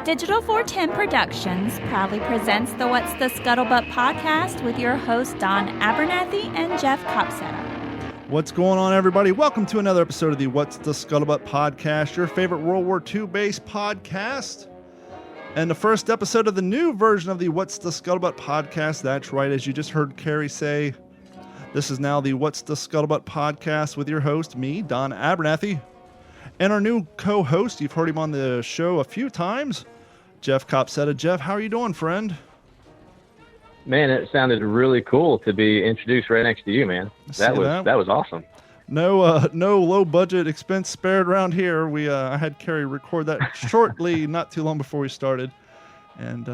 Digital 410 Productions proudly presents the What's the Scuttlebutt podcast with your hosts Don Abernathy and Jeff Copsetta. What's going on, everybody? Welcome to another episode of the What's the Scuttlebutt podcast, your favorite World War II based podcast. And the first episode of the new version of the What's the Scuttlebutt podcast. That's right, as you just heard Carrie say, this is now the What's the Scuttlebutt podcast with your host, me, Don Abernathy, and our new co-host. You've heard him on the show a few times, Jeff Copsetta. Jeff, how are you doing, friend? Man, it sounded really cool to be introduced right next to you, man. That was awesome. No low budget expense spared around here. I had Carrie record that shortly, not too long before we started, and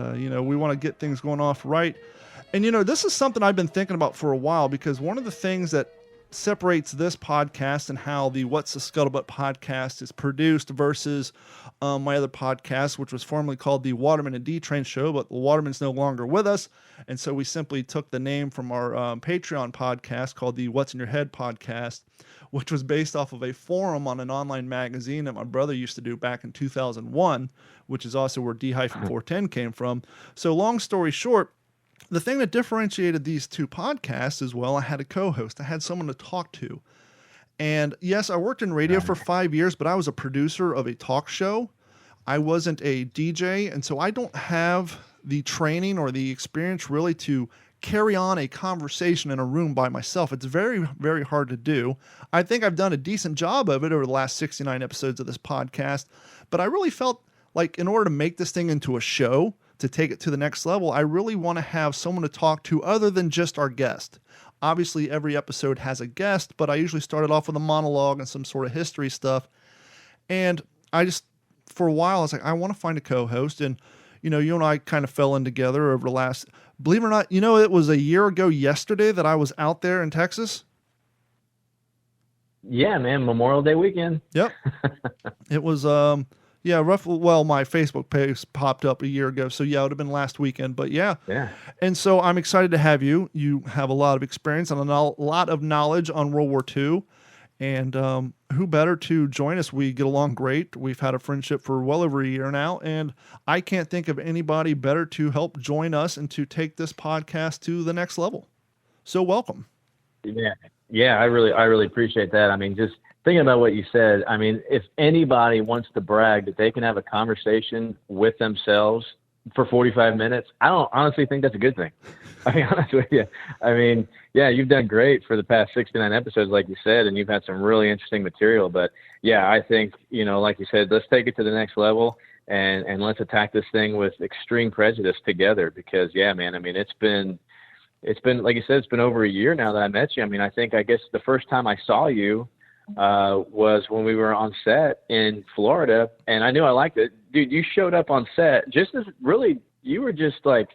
we want to get things going off right. And this is something I've been thinking about for a while, because one of the things that separates this podcast and how the What's the Scuttlebutt podcast is produced versus my other podcast, which was formerly called the Waterman and D-Train Show, but the Waterman's no longer with us, and so we simply took the name from our Patreon podcast called the What's in Your Head podcast, which was based off of a forum on an online magazine that my brother used to do back in 2001, which is also where D-410 came from. So long story short, the thing that differentiated these two podcasts is, well, I had a co-host. I had someone to talk to. And yes, I worked in radio for 5 years, but I was a producer of a talk show. I wasn't a DJ, and so I don't have the training or the experience really to carry on a conversation in a room by myself. It's very, very hard to do. I think I've done a decent job of it over the last 69 episodes of this podcast, but I really felt like in order to make this thing into a show, to take it to the next level, I really want to have someone to talk to other than just our guest. Obviously, every episode has a guest, but I usually started off with a monologue and some sort of history stuff. And I just, for a while, I was like, I want to find a co-host. And, you and I kind of fell in together over the last, believe it or not, it was a year ago yesterday that I was out there in Texas. Yeah, man, Memorial Day weekend. Yep. It was, roughly. Well, my Facebook page popped up a year ago, so yeah, it would have been last weekend. But yeah. And so I'm excited to have you. You have a lot of experience and a lot of knowledge on World War II, and who better to join us? We get along great. We've had a friendship for well over a year now, and I can't think of anybody better to help join us and to take this podcast to the next level. So welcome. Yeah, I really appreciate that. I mean, just thinking about what you said, I mean, if anybody wants to brag that they can have a conversation with themselves for 45 minutes, I don't honestly think that's a good thing. I'll be honest with you. I mean, yeah, you've done great for the past 69 episodes, like you said, and you've had some really interesting material. But yeah, I think, like you said, let's take it to the next level and let's attack this thing with extreme prejudice together, because yeah, man, I mean, it's been, like you said, it's been over a year now that I met you. I mean, I guess the first time I saw you was when we were on set in Florida, and I knew I liked it. Dude, you showed up on set just as really, you were just like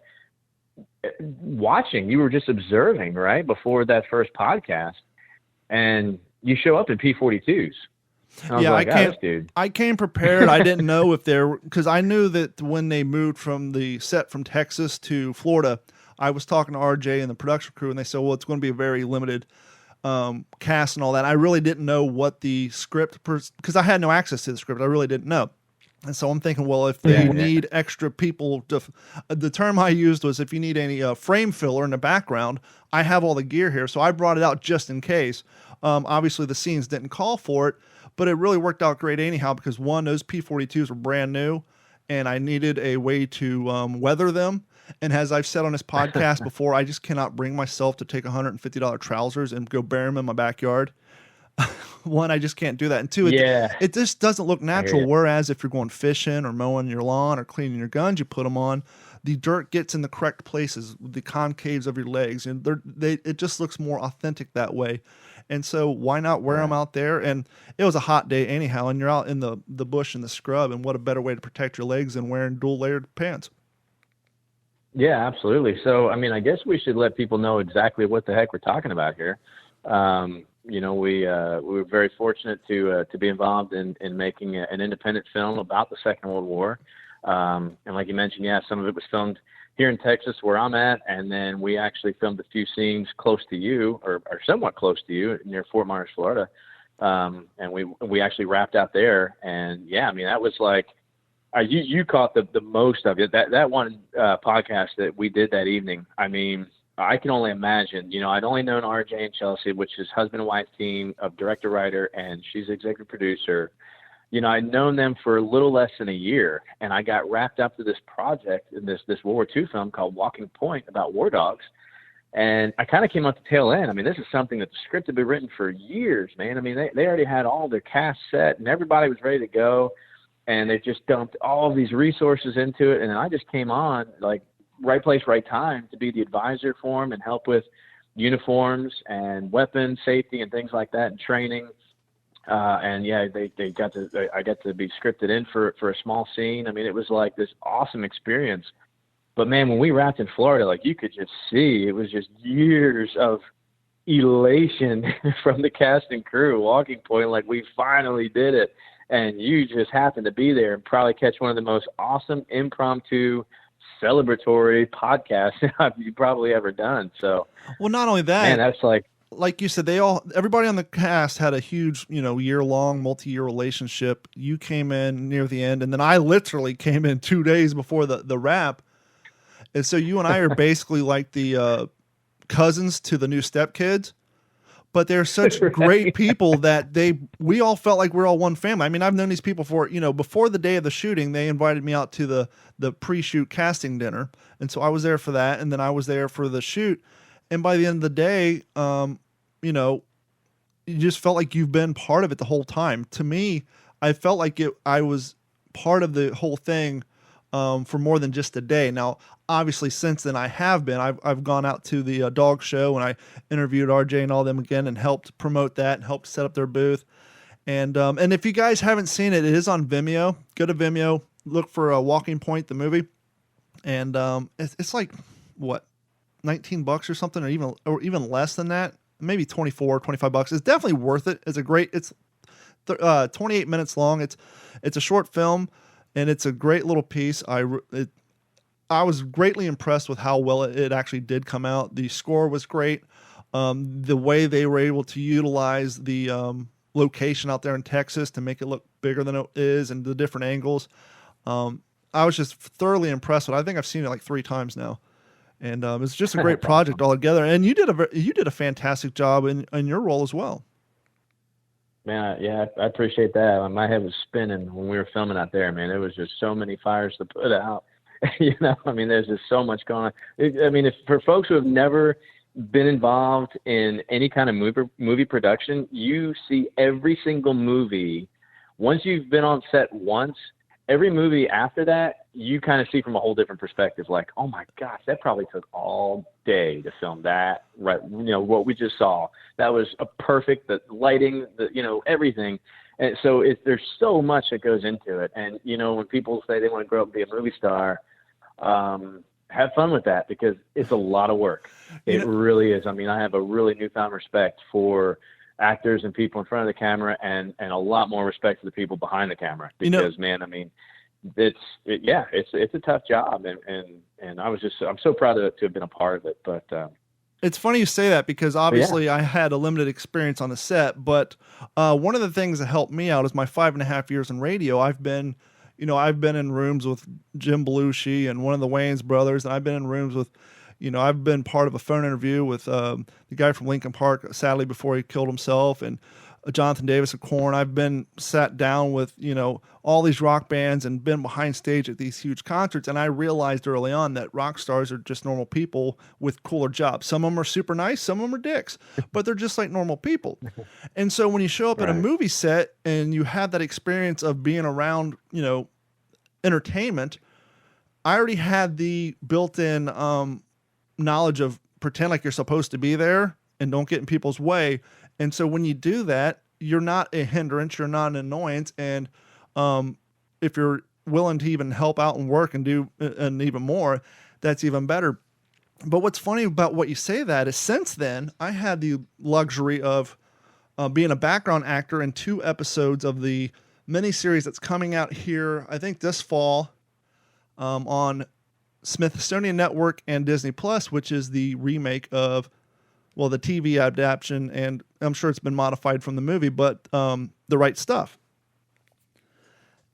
watching, you were just observing, right, before that first podcast, and you show up in P-42s. I came prepared. I didn't know if because I knew that when they moved from the set from Texas to Florida, I was talking to RJ and the production crew, and they said, well, it's going to be a very limited cast and all that. I really didn't know what the script, because I had no access to the script. I really didn't know. And so I'm thinking, well, if they need extra people the term I used was, if you need any frame filler in the background, I have all the gear here. So I brought it out just in case. Obviously the scenes didn't call for it, but it really worked out great anyhow, because one, those P-42s were brand new and I needed a way to weather them. And as I've said on this podcast before, I just cannot bring myself to take $150 trousers and go bury them in my backyard. One, I just can't do that. And two, it just doesn't look natural. Whereas if you're going fishing or mowing your lawn or cleaning your guns, you put them on, the dirt gets in the correct places, the concaves of your legs, and it just looks more authentic that way. And so why not wear them out there? And it was a hot day anyhow, and you're out in the bush and the scrub, and what a better way to protect your legs than wearing dual layered pants. Yeah, absolutely. So, I mean, I guess we should let people know exactly what the heck we're talking about here. We were very fortunate to be involved in making an independent film about the Second World War. And like you mentioned, some of it was filmed here in Texas where I'm at, and then we actually filmed a few scenes close to you, or somewhat close to you, near Fort Myers, Florida. And we actually wrapped out there. And yeah, I mean, that was like, you caught the most of it. That one podcast that we did that evening. I mean, I can only imagine. You know, I'd only known RJ and Chelsea, which is husband and wife team of director writer, and she's executive producer. You know, I'd known them for a little less than a year, and I got wrapped up to this project in this World War II film called Walking Point about war dogs. And I kind of came out the tail end. I mean, this is something that the script had been written for years, man. I mean, they already had all their cast set, and everybody was ready to go. And they just dumped all of these resources into it. And I just came on, like, right place, right time to be the advisor for them and help with uniforms and weapons safety and things like that and training. And yeah, I got to be scripted in for a small scene. I mean, it was like this awesome experience. But man, when we wrapped in Florida, like, you could just see, it was just years of elation from the cast and crew. Walking Point, like, we finally did it. And you just happened to be there and probably catch one of the most awesome impromptu celebratory podcasts you've probably ever done. So, well, not only that, man, that's like you said, everybody on the cast had a huge, year-long, multi-year relationship. You came in near the end, and then I literally came in 2 days before the wrap. And so you and I are basically like the cousins to the new stepkids. But they're such great people that we all felt like we're all one family. I mean, I've known these people for, before the day of the shooting, they invited me out to the pre-shoot casting dinner. And so I was there for that. And then I was there for the shoot. And by the end of the day, you just felt like you've been part of it the whole time. To me, I felt like I was part of the whole thing for more than just a day. Now, obviously, since then I have been. I've gone out to the dog show and I interviewed RJ and all them again and helped promote that and helped set up their booth. And if you guys haven't seen it, it is on Vimeo. Go to Vimeo, look for Walking Point, the movie, and it's like what, $19 or something, or even less than that, maybe $25. It's definitely worth it. It's 28 minutes long. It's a short film. And it's a great little piece. I was greatly impressed with how well it actually did come out. The score was great. The way they were able to utilize the location out there in Texas to make it look bigger than it is and the different angles. I was just thoroughly impressed with it. I think I've seen it like 3 times now. And it's just a great project altogether. And you did a fantastic job in your role as well. Man, yeah, I appreciate that. My head was spinning when we were filming out there, man. There was just so many fires to put out. I mean, there's just so much going on. If for folks who have never been involved in any kind of movie production, you see every single movie. Once you've been on set once, every movie after that, you kind of see from a whole different perspective. Like, oh my gosh, that probably took all day to film that. Right, what we just saw. That was a perfect. The lighting, everything. And so there's so much that goes into it. And when people say they want to grow up and be a movie star, have fun with that because it's a lot of work. It really is. I mean, I have a really newfound respect for actors and people in front of the camera, and a lot more respect for the people behind the camera because, man, I mean, it's a tough job, and I'm so proud to have been a part of it. But it's funny you say that because obviously I had a limited experience on the set, but one of the things that helped me out is my 5.5 years in radio. I've been in rooms with Jim Belushi and one of the Wayans brothers, and I've been in rooms with, I've been part of a phone interview with the guy from Lincoln Park, sadly before he killed himself, and Jonathan Davis of Korn. I've been sat down with, all these rock bands and been behind stage at these huge concerts. And I realized early on that rock stars are just normal people with cooler jobs. Some of them are super nice. Some of them are dicks, but they're just like normal people. And so when you show up at a movie set and you have that experience of being around, entertainment, I already had the built-in knowledge of pretend like you're supposed to be there and don't get in people's way. And so when you do that, you're not a hindrance, you're not an annoyance. And if you're willing to even help out and work and do and even more, that's even better. But what's funny about what you say that is since then, I had the luxury of being a background actor in 2 episodes of the miniseries that's coming out here, I think this fall, on Smithsonian Network and Disney Plus, which is the remake of, the TV adaptation, and I'm sure it's been modified from the movie, but The Right Stuff.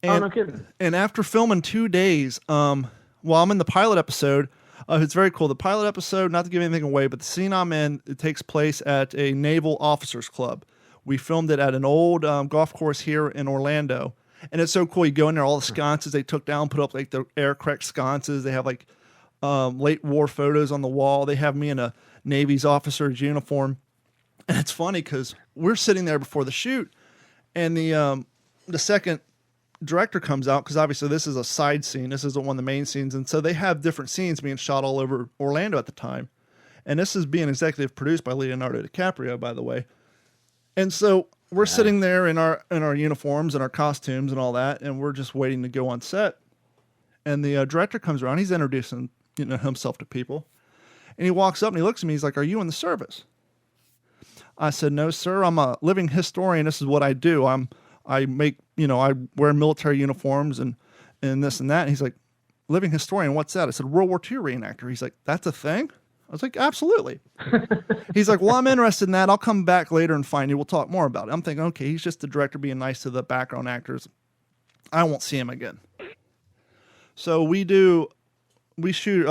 And, no kidding. And after filming 2 days, while I'm in the pilot episode, it's very cool. The pilot episode, not to give anything away, but the scene I'm in, it takes place at a Naval Officers Club. We filmed it at an old golf course here in Orlando. And it's so cool. You go in there, all the sconces they took down, put up like the aircraft sconces. They have like late war photos on the wall. They have me in a Navy's officer's uniform. And it's funny because we're sitting there before the shoot, and the second director comes out, because obviously this is a side scene. This isn't one of the main scenes. And so they have different scenes being shot all over Orlando at the time. And this is being executive produced by Leonardo DiCaprio, by the way. And so we're sitting there in our uniforms and our costumes and all that, and we're just waiting to go on set. And the director comes around. He's introducing himself to people. And he walks up and he looks at me. He's like, "Are you in the service?" I said, "No, sir. I'm a living historian. This is what I do. I wear military uniforms and this and that." And he's like, "Living historian, what's that?" I said, "World War II reenactor." He's like, "That's a thing?" I was like, "Absolutely." He's like, "Well, I'm interested in that. I'll come back later and find you. We'll talk more about it." I'm thinking, okay, he's just the director being nice to the background actors. I won't see him again. So we shoot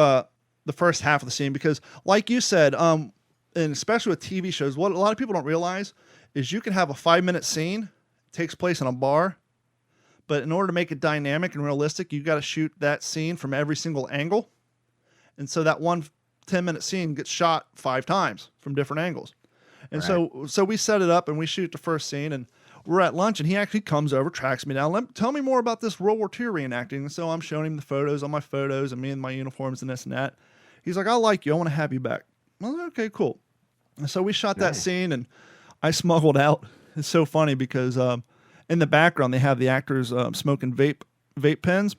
the first half of the scene because, like you said, and especially with TV shows, what a lot of people don't realize is you can have a 5-minute scene, takes place in a bar, but in order to make it dynamic and realistic, you got to shoot that scene from every single angle. And so that one 10-minute scene gets shot 5 times from different angles. And so we set it up and we shoot the first scene, and we're at lunch, and he actually comes over, tracks me down. Tell me more about this World War II reenacting. And so I'm showing him the photos on my photos and me in my uniforms and this and that. He's like, "I like you. I want to have you back." I was like, "Okay, cool." And so we shot that scene, and I smuggled out. It's so funny because in the background, they have the actors smoking vape pens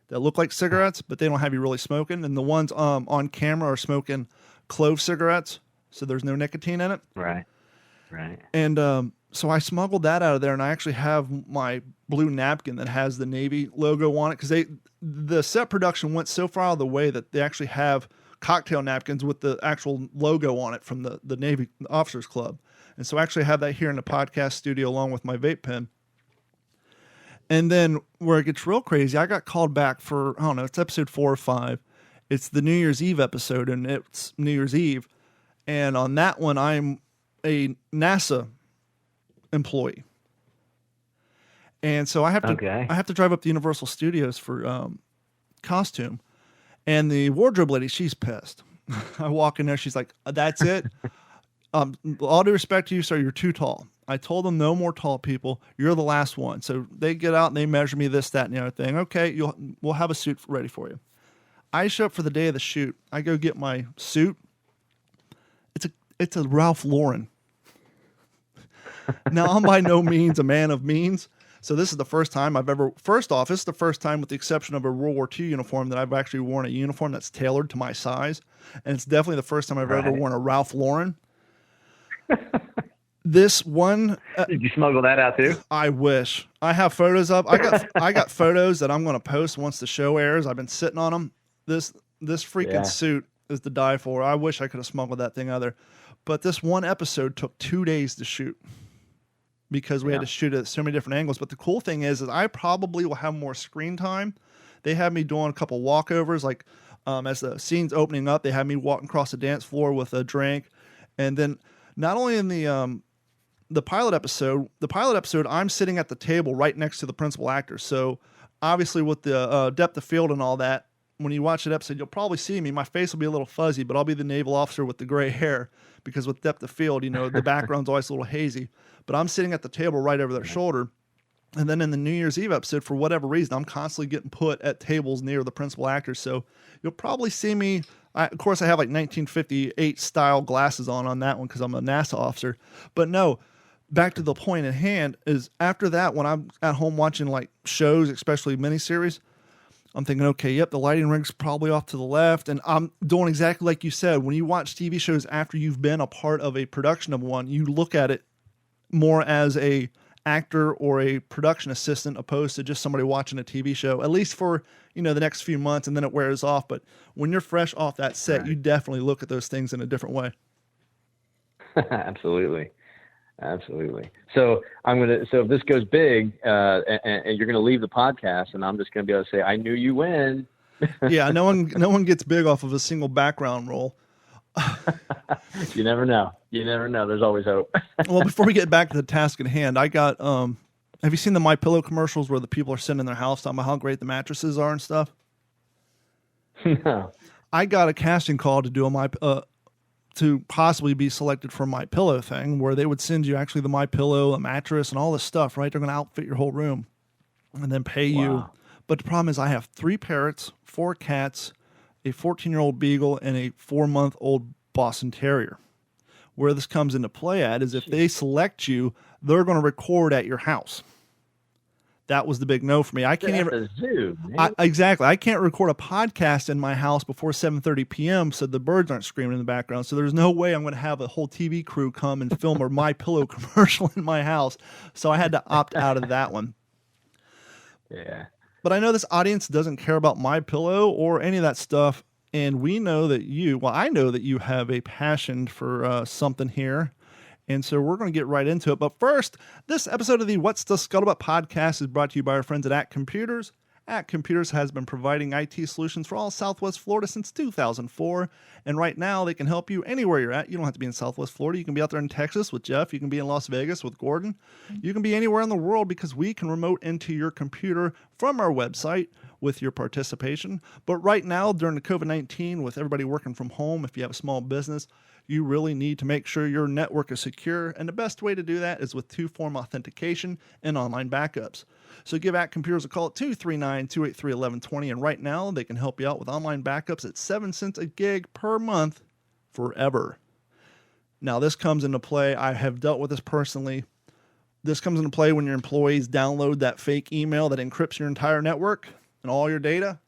that look like cigarettes, but they don't have you really smoking. And the ones on camera are smoking clove cigarettes, so there's no nicotine in it. Right. And so I smuggled that out of there, and I actually have my blue napkin that has the Navy logo on it, because the set production went so far out of the way that they actually have cocktail napkins with the actual logo on it from the Navy Officers Club. And so I actually have that here in the podcast studio along with my vape pen. And then where it gets real crazy, I got called back for, I don't know, it's episode 4 or 5. It's the New Year's Eve episode, and it's New Year's Eve. And on that one, I'm a NASA employee. And so I have to drive up to Universal Studios for costume. And the wardrobe lady, she's pissed. I walk in there, she's like, "That's it? All due respect to you, sir, you're too tall." I told them no more tall people. You're the last one. So they get out and they measure me, this, that, and the other thing. Okay, we'll have a suit ready for you. I show up for the day of the shoot. I go get my suit. It's a Ralph Lauren. Now, I'm by no means a man of means. So this is the first time this is the first time, with the exception of a World War II uniform, that I've actually worn a uniform that's tailored to my size. And it's definitely the first time I've ever worn a Ralph Lauren. This one. Did you smuggle that out too? I wish. I have photos up. I got photos that I'm going to post once the show airs. I've been sitting on them. This freaking suit is to die for. I wish I could have smuggled that thing out there. But this one episode took 2 days to shoot, because we had to shoot it at so many different angles. But the cool thing is I probably will have more screen time. They have me doing a couple walkovers, like as the scene's opening up, they have me walking across the dance floor with a drink. And then not only in the pilot episode, I'm sitting at the table right next to the principal actor. So obviously with the depth of field and all that, when you watch that episode, you'll probably see me. My face will be a little fuzzy, but I'll be the naval officer with the gray hair, because with depth of field, the background's always a little hazy. But I'm sitting at the table right over their shoulder. And then in the New Year's Eve episode, for whatever reason, I'm constantly getting put at tables near the principal actors. So you'll probably see me. Of course, I have like 1958 style glasses on that one because I'm a NASA officer. But no, back to the point at hand is after that, when I'm at home watching like shows, especially miniseries, I'm thinking, okay, yep, the lighting rig's probably off to the left. And I'm doing exactly like you said. When you watch TV shows after you've been a part of a production of one, you look at it more as a actor or a production assistant opposed to just somebody watching a TV show, at least for, the next few months, and then it wears off. But when you're fresh off that set, you definitely look at those things in a different way. Absolutely. Absolutely. So so if this goes big, and you're gonna leave the podcast, and I'm just gonna be able to say, I knew you win. Yeah, no one gets big off of a single background roll. You never know. There's always hope. Well, before we get back to the task at hand, I got, have you seen the MyPillow commercials where the people are sitting in their house talking about how great the mattresses are and stuff? No. I got a casting call to do to possibly be selected for MyPillow thing, where they would send you actually the MyPillow, a mattress, and all this stuff, right? They're going to outfit your whole room and then pay you. But the problem is I have 3 parrots, 4 cats, a 14-year-old beagle, and a 4-month-old Boston Terrier. Where this comes into play at is if they select you, they're going to record at your house. That was the big no for me. I can't even. Zoo, exactly. I can't record a podcast in my house before 7:30 p.m. so the birds aren't screaming in the background. So there's no way I'm going to have a whole TV crew come and film a MyPillow commercial in my house. So I had to opt out of that one. Yeah. But I know this audience doesn't care about MyPillow or any of that stuff. And we know that I know that you have a passion for something here. And so we're going to get right into it. But first, this episode of the What's the Scuttlebutt podcast is brought to you by our friends at Computers. Computers has been providing IT solutions for all Southwest Florida since 2004. And right now, they can help you anywhere you're at. You don't have to be in Southwest Florida. You can be out there in Texas with Jeff. You can be in Las Vegas with Gordon. You can be anywhere in the world because we can remote into your computer from our website with your participation. But right now, during the COVID-19, with everybody working from home, if you have a small business, you really need to make sure your network is secure, and the best way to do that is with 2-form authentication and online backups. So give Computers a call at 239-283-1120, and right now they can help you out with online backups at 7 cents a gig per month forever. Now this comes into play. I have dealt with this personally. This comes into play when your employees download that fake email that encrypts your entire network and all your data.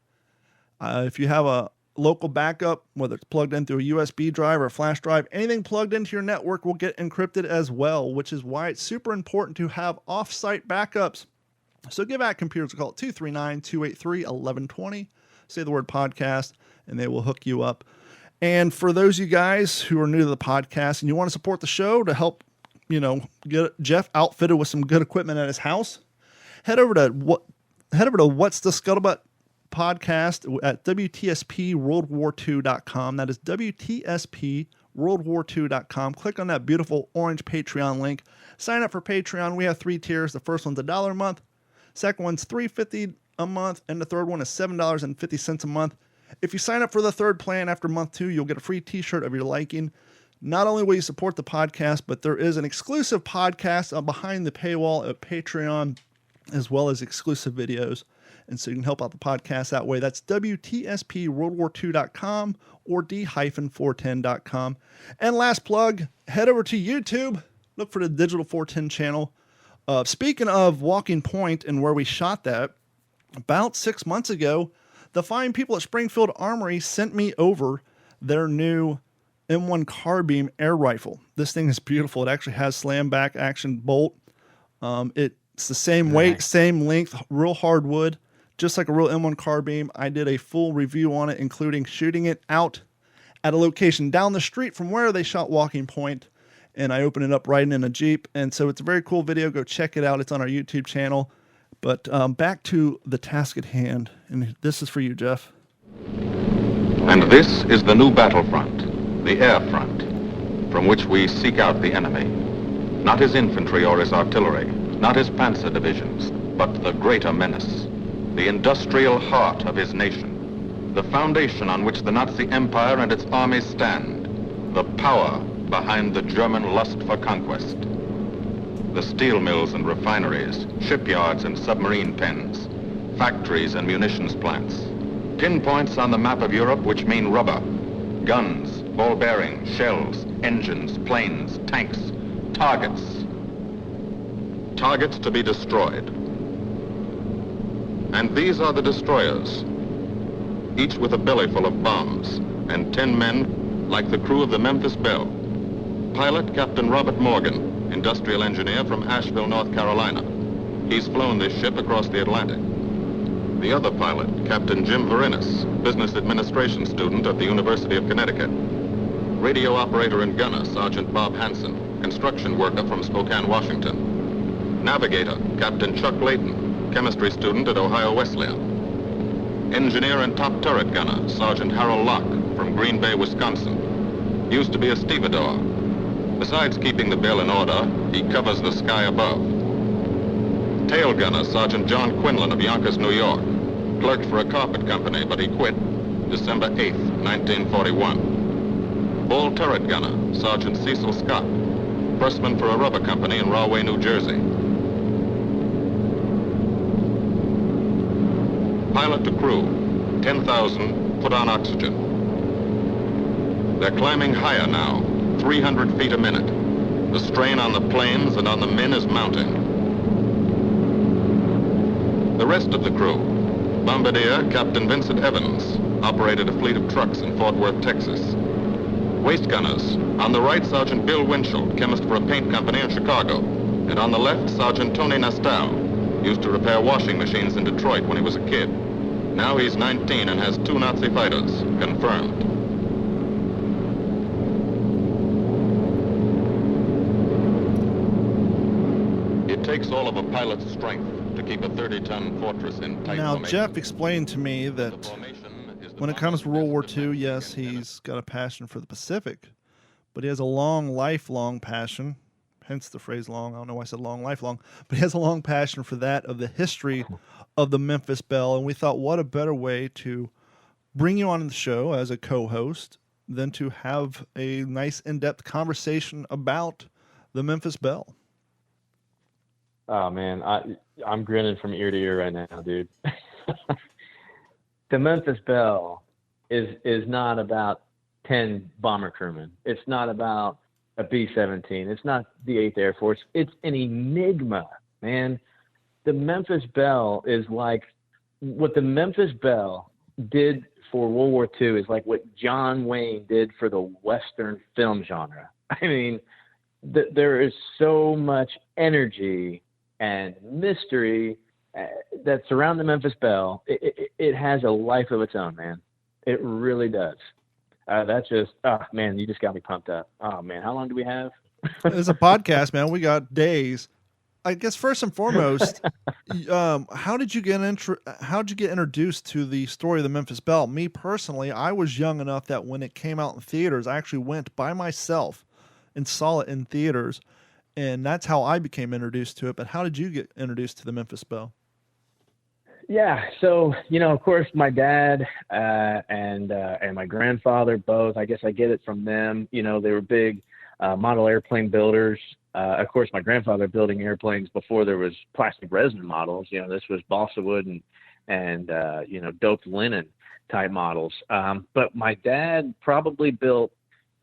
If you have a local backup, whether it's plugged in through a USB drive or a flash drive, anything plugged into your network will get encrypted as well, which is why it's super important to have off-site backups. So give Computers a call at 239-283-1120. Say the word podcast, and they will hook you up. And for those of you guys who are new to the podcast and you want to support the show to help, get Jeff outfitted with some good equipment at his house, head over to What's the Scuttlebutt podcast at WTSPWorldWar2.com. That is WTSPWorldWar2.com. Click on that beautiful orange Patreon link. Sign up for Patreon. We have 3 tiers. The first one's $1 a month. Second one's $3.50 a month. And the third one is $7.50 a month. If you sign up for the third plan after month 2, you'll get a free t-shirt of your liking. Not only will you support the podcast, but there is an exclusive podcast behind the paywall at Patreon, as well as exclusive videos. And so you can help out the podcast that way. That's WTSPWorldWar2.com or D-410.com. And last plug, head over to YouTube. Look for the Digital 410 channel. Speaking of Walking Point and where we shot that, about 6 months ago, the fine people at Springfield Armory sent me over their new M1 carbine air rifle. This thing is beautiful. It actually has slam back action bolt. It's the same weight, same length, real hard wood. Just like a real M1 carbine. I did a full review on it, including shooting it out at a location down the street from where they shot Walking Point, and I opened it up riding in a Jeep. And so it's a very cool video. Go check it out. It's on our YouTube channel. But back to the task at hand, and this is for you, Jeff. And this is the new battlefront, the air front, from which we seek out the enemy. Not his infantry or his artillery, not his panzer divisions, but the greater menace. The industrial heart of his nation, the foundation on which the Nazi Empire and its armies stand, the power behind the German lust for conquest. The steel mills and refineries, shipyards and submarine pens, factories and munitions plants, pinpoints on the map of Europe which mean rubber, guns, ball bearings, shells, engines, planes, tanks, targets. Targets to be destroyed. And these are the destroyers, each with a belly full of bombs, and 10 men like the crew of the Memphis-Belle. Pilot Captain Robert Morgan, industrial engineer from Asheville, North Carolina. He's flown this ship across the Atlantic. The other pilot, Captain Jim Verinis, business administration student at the University of Connecticut. Radio operator and gunner, Sergeant Bob Hansen, construction worker from Spokane, Washington. Navigator, Captain Chuck Layton, chemistry student at Ohio Wesleyan. Engineer and top turret gunner, Sergeant Harold Locke from Green Bay, Wisconsin. Used to be a stevedore. Besides keeping the Belle in order, he covers the sky above. Tail gunner, Sergeant John Quinlan of Yonkers, New York. Clerked for a carpet company, but he quit December 8th, 1941. Bull turret gunner, Sergeant Cecil Scott. Firstman for a rubber company in Rahway, New Jersey. Pilot to crew, 10,000, put on oxygen. They're climbing higher now, 300 feet a minute. The strain on the planes and on the men is mounting. The rest of the crew, Bombardier Captain Vincent Evans, operated a fleet of trucks in Fort Worth, Texas. Waist gunners, on the right, Sergeant Bill Winchell, chemist for a paint company in Chicago. And on the left, Sergeant Tony Nastal, used to repair washing machines in Detroit when he was a kid. Now he's 19 and has 2 Nazi fighters, confirmed. It takes all of a pilot's strength to keep a 30-ton fortress in tight Now, formation. Jeff explained to me that when it comes to World War II, yes, he's got a passion for the Pacific, but he has a lifelong passion, hence the phrase long. I don't know why I said long, lifelong, but he has a long passion for that of the history of the Memphis-Belle, and we thought, what a better way to bring you on the show as a co-host than to have a nice in-depth conversation about the Memphis-Belle. Oh man, I'm grinning from ear to ear right now, dude. The Memphis-Belle is not about 10 bomber crewmen. It's not about a B-17. It's not the 8th Air Force. It's an enigma, man. The Memphis-Belle is like what the Memphis-Belle did for World War II is like what John Wayne did for the Western film genre. I mean, there is so much energy and mystery that surround the Memphis-Belle. It has a life of its own, man. It really does. That's just, man, you just got me pumped up. Oh man, how long do we have? It's a podcast, man. We got days. I guess first and foremost, how did you get introduced to the story of the Memphis-Belle? Me personally, I was young enough that when it came out in theaters, I actually went by myself and saw it in theaters. And that's how I became introduced to it. But how did you get introduced to the Memphis-Belle? Yeah, so of course, my dad and my grandfather both. I guess I get it from them. They were big model airplane builders. Of course, my grandfather building airplanes before there was plastic resin models. This was balsa wood and doped linen type models. But my dad probably built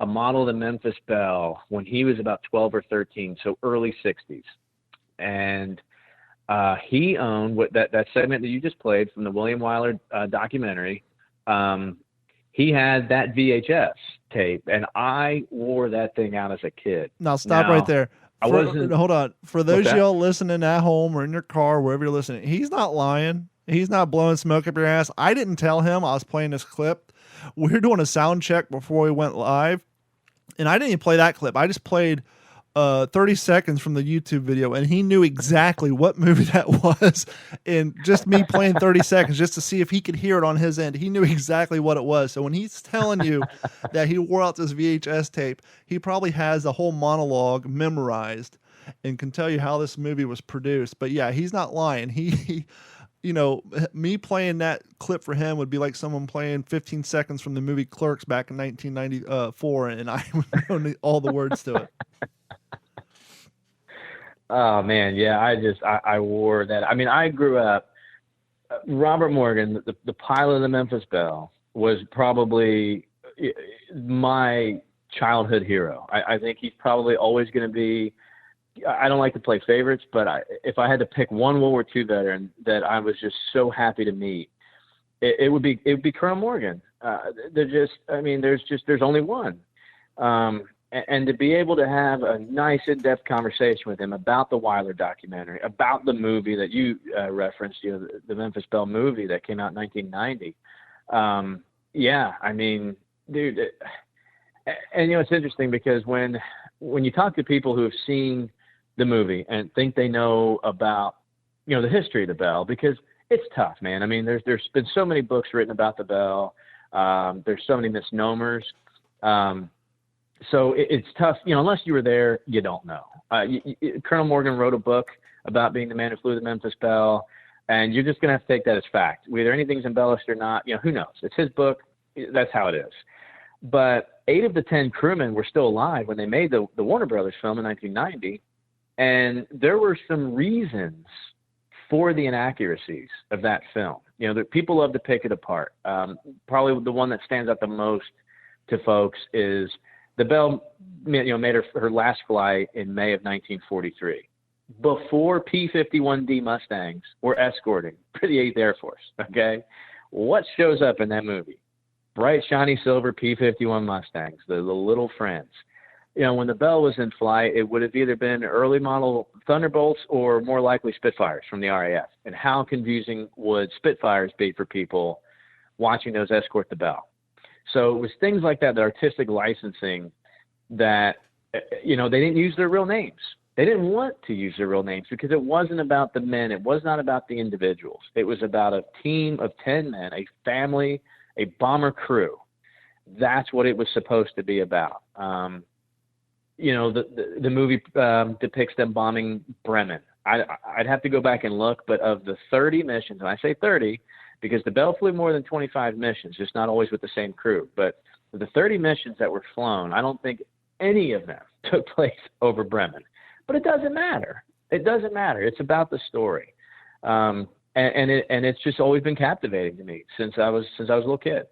a model of the Memphis-Belle when he was about 12 or 13, so early 60s. And he owned that segment that you just played from the William Wyler documentary. He had that VHS tape, and I wore that thing out as a kid. Now, stop right there. Hold on. For those of y'all listening at home or in your car, wherever you're listening, he's not lying. He's not blowing smoke up your ass. I didn't tell him I was playing this clip. We were doing a sound check before we went live. And I didn't even play that clip. I just played 30 seconds from the YouTube video, and he knew exactly what movie that was. And just me playing 30 seconds just to see if he could hear it on his end, he knew exactly what it was. So when he's telling you that he wore out this VHS tape, he probably has the whole monologue memorized and can tell you how this movie was produced. But yeah, he's not lying. He me playing that clip for him would be like someone playing 15 seconds from the movie Clerks back in 1994, and I would know all the words to it. Oh man, yeah, I wore that. I mean, I grew up. Robert Morgan, the pilot of the Memphis-Belle, was probably my childhood hero. I think he's probably always going to be. I don't like to play favorites, but if I had to pick one World War II veteran that I was just so happy to meet, it would be Colonel Morgan. There's only one. And to be able to have a nice in-depth conversation with him about the Wyler documentary, about the movie that you referenced, the Memphis-Belle movie that came out in 1990. Yeah, I mean, dude, and it's interesting because when when you talk to people who have seen the movie and think they know about, the history of the Belle, because it's tough, man. I mean, there's been so many books written about the Belle. There's so many misnomers. So it's tough, unless you were there, you don't know. Colonel Morgan wrote a book about being the man who flew the Memphis-Belle, and you're just going to have to take that as fact. Whether anything's embellished or not, who knows? It's his book. That's how it is. But 8 of the 10 crewmen were still alive when they made the Warner Brothers film in 1990, and there were some reasons for the inaccuracies of that film. People love to pick it apart. Probably the one that stands out the most to folks is the Belle, made her last flight in May of 1943, before P-51D Mustangs were escorting for the 8th Air Force. Okay, what shows up in that movie? Bright, shiny silver P-51 Mustangs, the little friends. When the Belle was in flight, it would have either been early model Thunderbolts or more likely Spitfires from the RAF. And how confusing would Spitfires be for people watching those escort the Belle? So it was things like that, the artistic licensing that, they didn't use their real names. They didn't want to use their real names because it wasn't about the men. It was not about the individuals. It was about a team of 10 men, a family, a bomber crew. That's what it was supposed to be about. The movie depicts them bombing Bremen. I'd have to go back and look, but of the 30 missions, and I say 30 because the Belle flew more than 25 missions, just not always with the same crew. But the 30 missions that were flown, I don't think any of them took place over Bremen. But it doesn't matter. It doesn't matter. It's about the story, and it's just always been captivating to me since I was a little kid.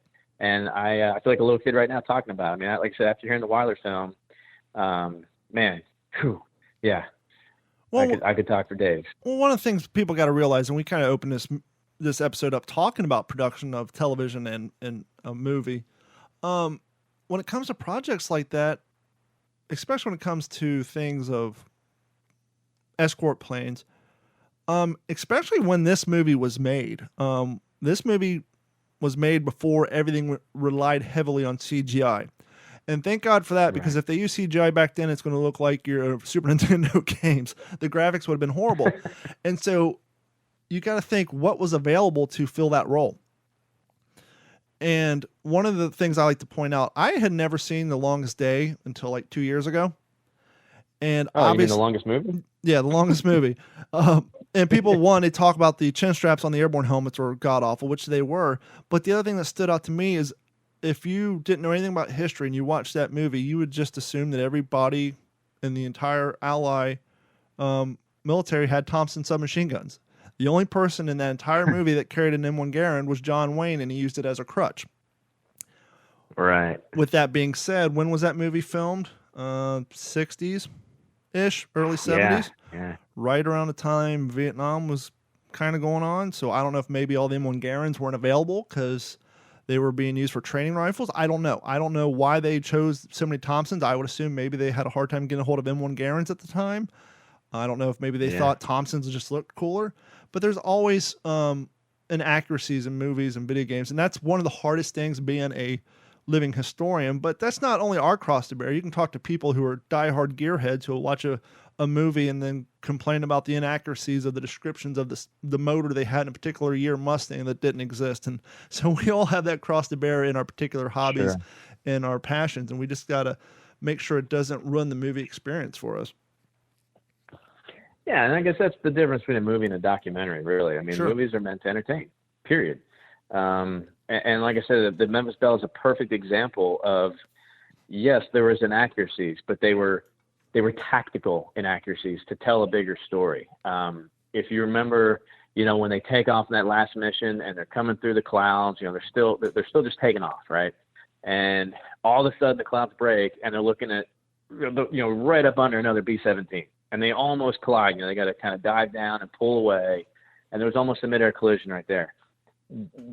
And I feel like a little kid right now talking about it. I mean, like I said, after hearing the Wyler film, man, whew, yeah. Well, I could talk for days. Well, one of the things people got to realize, and we kind of opened this episode up talking about production of television and a movie. When it comes to projects like that, especially when it comes to things of escort planes, especially when this movie was made. This movie was made before everything relied heavily on CGI. And thank God for that, right. Because if they use CGI back then, it's going to look like your Super Nintendo games. The graphics would have been horrible. And so you got to think what was available to fill that role. And one of the things I like to point out, I had never seen The Longest Day until like 2 years ago. And you mean The Longest Movie? Yeah, The Longest Movie. And people, they talk about the chin straps on the airborne helmets were god-awful, which they were. But the other thing that stood out to me is if you didn't know anything about history and you watched that movie, you would just assume that everybody in the entire Ally military had Thompson submachine guns. The only person in that entire movie that carried an M1 Garand was John Wayne, and he used it as a crutch. Right. With that being said, when was that movie filmed? 60s-ish, early 70s? Yeah. Right around the time Vietnam was kind of going on. So I don't know if maybe all the M1 Garands weren't available because they were being used for training rifles. I don't know. I don't know why they chose so many Thompsons. I would assume maybe they had a hard time getting a hold of M1 Garands at the time. I don't know if maybe they thought Thompsons just looked cooler. But there's always inaccuracies in movies and video games. And that's one of the hardest things being a living historian. But that's not only our cross to bear. You can talk to people who are diehard gearheads who will watch a movie and then complain about the inaccuracies of the descriptions of the motor they had in a particular year Mustang that didn't exist. And so we all have that cross to bear in our particular hobbies and our passions. And we just got to make sure it doesn't ruin the movie experience for us. Yeah, and I guess that's the difference between a movie and a documentary, really. I mean, movies are meant to entertain, period. And like I said, the Memphis-Belle is a perfect example of, yes, there was inaccuracies, but they were tactical inaccuracies to tell a bigger story. If you remember, when they take off in that last mission and they're coming through the clouds, they're still just taking off, right? And all of a sudden the clouds break and they're looking at, right up under another B-17. And they almost collide. They got to kind of dive down and pull away. And there was almost a midair collision right there.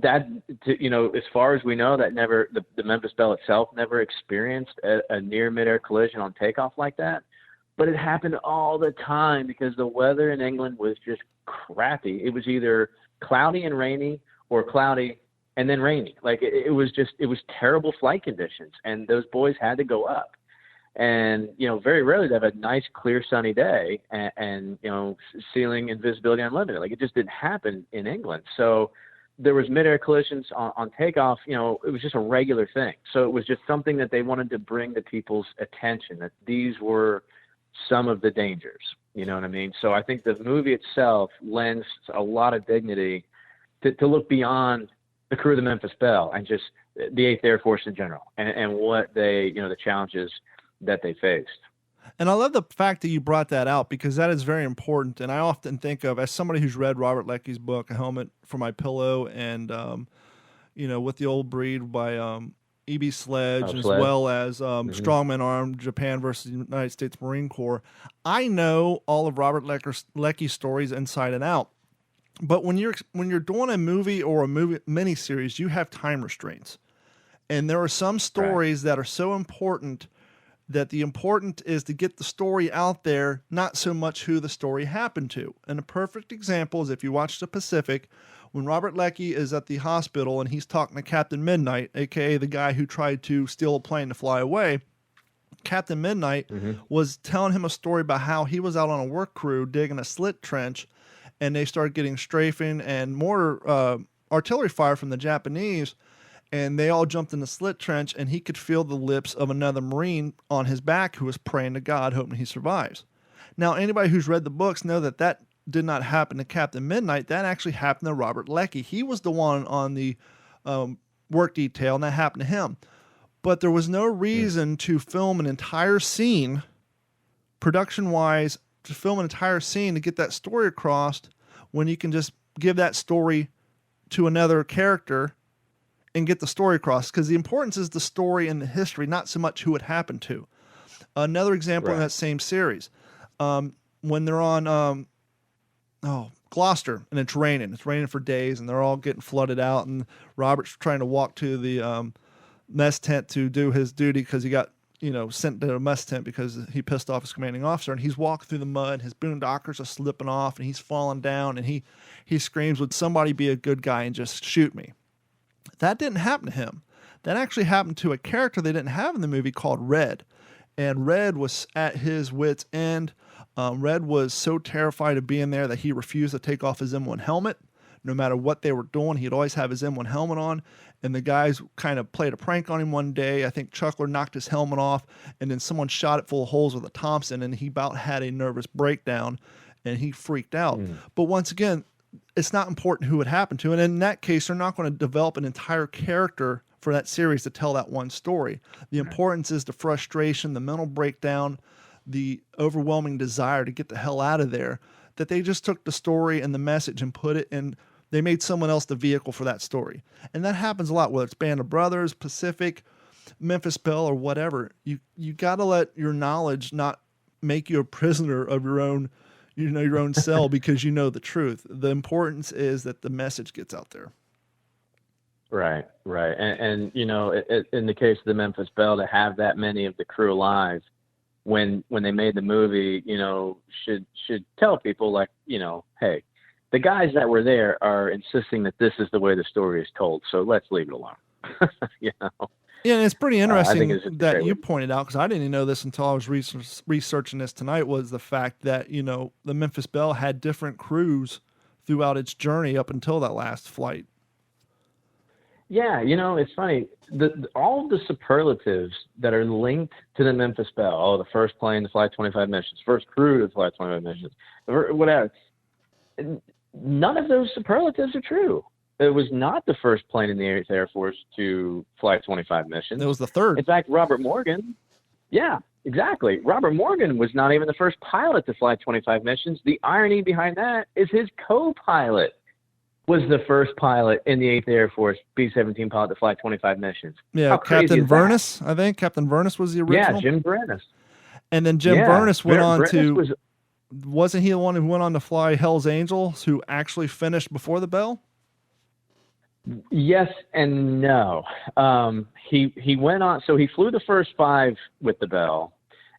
That, as far as we know, that never, the Memphis-Belle itself never experienced a near midair collision on takeoff like that. But it happened all the time because the weather in England was just crappy. It was either cloudy and rainy or cloudy and then rainy. Like it was terrible flight conditions. And those boys had to go up. And, very rarely they have a nice, clear, sunny day and ceiling and visibility unlimited. Like, it just didn't happen in England. So there was mid-air collisions on takeoff. It was just a regular thing. So it was just something that they wanted to bring to people's attention, that these were some of the dangers. You know what I mean? So I think the movie itself lends a lot of dignity to look beyond the crew of the Memphis-Belle and just the 8th Air Force in general and what they, the challenges that they faced. And I love the fact that you brought that out, because that is very important. And I often think of, as somebody who's read Robert Leckie's book, A Helmet for My Pillow, and, With the Old Breed by E.B. Sledge, as well as Strongman Armed, Japan versus the United States Marine Corps. I know all of Robert Leckie's stories inside and out. But when you're doing a movie or a movie miniseries, you have time restraints. And there are some stories that are so important that the important is to get the story out there, not so much who the story happened to. And a perfect example is if you watch The Pacific, when Robert Leckie is at the hospital and he's talking to Captain Midnight, a.k.a. the guy who tried to steal a plane to fly away. Captain Midnight was telling him a story about how he was out on a work crew digging a slit trench, and they started getting strafing and mortar artillery fire from the Japanese, and they all jumped in the slit trench, and he could feel the lips of another Marine on his back who was praying to God, hoping he survives. Now, anybody who's read the books know that that did not happen to Captain Midnight. That actually happened to Robert Leckie. He was the one on the work detail, and that happened to him. But there was no reason to film an entire scene, production-wise, to film an entire scene to get that story across, when you can just give that story to another character and get the story across, because the importance is the story and the history, not so much who it happened to. Another example in that same series, when they're on Gloucester, and it's raining for days, and they're all getting flooded out, and Robert's trying to walk to the mess tent to do his duty because he got sent to a mess tent because he pissed off his commanding officer, and he's walking through the mud, his boondockers are slipping off, and he's falling down, and he screams, "Would somebody be a good guy and just shoot me?" That didn't happen to him. That actually happened to a character they didn't have in the movie called Red. And Red was at his wit's end. Red was so terrified of being there that he refused to take off his M1 helmet. No matter what they were doing, he'd always have his M1 helmet on. And the guys kind of played a prank on him one day. I think Chuckler knocked his helmet off, and then someone shot it full of holes with a Thompson, and he about had a nervous breakdown, and he freaked out. But once again, it's not important who it happened to. And in that case, they're not going to develop an entire character for that series to tell that one story. The importance is the frustration, the mental breakdown, the overwhelming desire to get the hell out of there, that they just took the story and the message and put it in. They made someone else the vehicle for that story. And that happens a lot, whether it's Band of Brothers, Pacific, Memphis-Belle, or whatever. You got to let your knowledge not make you a prisoner of your own cell because you know the truth. The importance is that the message gets out there. Right. And in the case of the Memphis-Belle, to have that many of the crew alive when they made the movie, should tell people, like, hey, the guys that were there are insisting that this is the way the story is told, so let's leave it alone. Yeah, and it's pretty interesting that you pointed out, because I didn't know this until I was researching this tonight, was the fact that, the Memphis-Belle had different crews throughout its journey up until that last flight. Yeah, it's funny. All of the superlatives that are linked to the Memphis-Belle, the first plane to fly 25 missions, first crew to fly 25 missions, whatever, none of those superlatives are true. It was not the first plane in the 8th Air Force to fly 25 missions. It was the third. In fact, Robert Morgan, yeah, exactly. Robert Morgan was not even the first pilot to fly 25 missions. The irony behind that is his co-pilot was the first pilot in the 8th Air Force, B-17 pilot, to fly 25 missions. Yeah, Captain Vernus, I think. Captain Vernus was the original. Yeah, Jim Vernus. And then Jim Vernus went on to... Wasn't he the one who went on to fly Hell's Angels, who actually finished before the Belle? Yes and no. He went on, so he flew the first 5 with the Belle,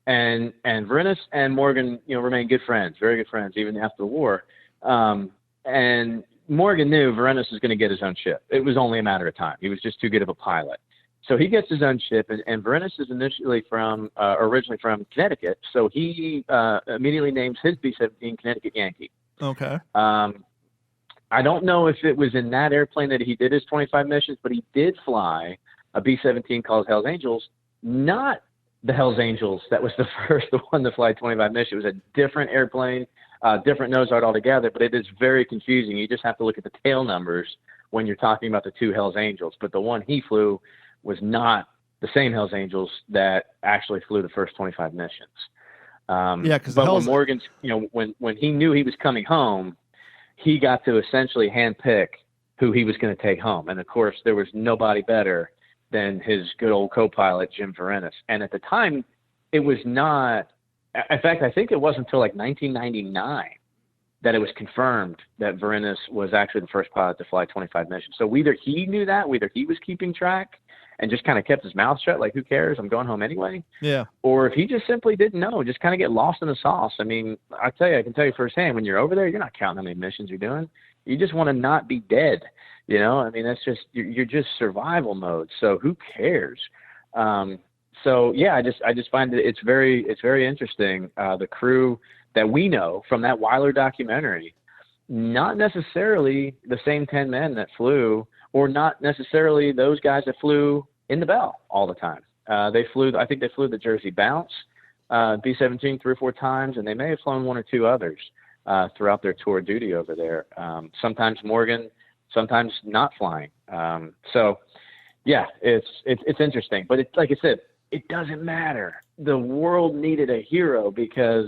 and Vernus and Morgan, remained good friends, very good friends, even after the war. And Morgan knew Vernus was going to get his own ship. It was only a matter of time. He was just too good of a pilot. So he gets his own ship, and Verinis is originally from Connecticut, so he immediately names his B-17 Connecticut Yankee. Okay. I don't know if it was in that airplane that he did his 25 missions, but he did fly a B-17 called Hell's Angels, not the Hell's Angels that was the one to fly 25 missions. It was a different airplane, different nose art altogether, but it is very confusing. You just have to look at the tail numbers when you're talking about the two Hell's Angels. But the one he flew was not the same Hell's Angels that actually flew the first 25 missions. Because when Morgan's, when he knew he was coming home, he got to essentially handpick who he was going to take home. And of course, there was nobody better than his good old co-pilot, Jim Verinis. And at the time, it was not, in fact, I think it wasn't until like 1999 that it was confirmed that Verinis was actually the first pilot to fly 25 missions. So either he knew that, either he was keeping track and just kind of kept his mouth shut, like, who cares? I'm going home anyway. Yeah. Or if he just simply didn't know, just kind of get lost in the sauce. I mean, I can tell you firsthand, when you're over there, you're not counting how many missions you're doing. You just want to not be dead. I mean, that's just, you're just survival mode. So who cares? So yeah, I just find that it's very interesting. The crew that we know from that Weiler documentary, not necessarily the same 10 men that flew, or not necessarily those guys that flew in the Belle all the time. I think they flew the Jersey Bounce, B-17 3 or 4 times, and they may have flown 1 or 2 others throughout their tour of duty over there. Sometimes Morgan, sometimes not flying. So yeah, it's interesting, but like I said, it doesn't matter. The world needed a hero because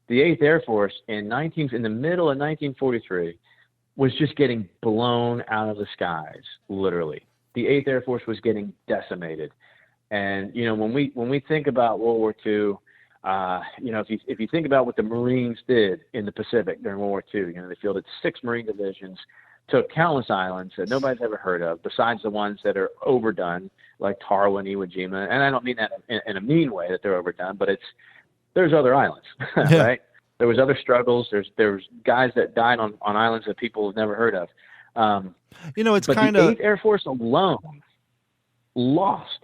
the 8th Air Force in the middle of 1943 was just getting blown out of the skies, literally. The 8th Air Force was getting decimated. And, when we think about World War II, if you think about what the Marines did in the Pacific during World War II, they fielded 6 Marine divisions, took countless islands that nobody's ever heard of, besides the ones that are overdone, like Tarawa and Iwo Jima. And I don't mean that in a mean way that they're overdone, but there's other islands, right? There was other struggles. There was guys that died on islands that people have never heard of. It's but kind the of 8th Air Force alone lost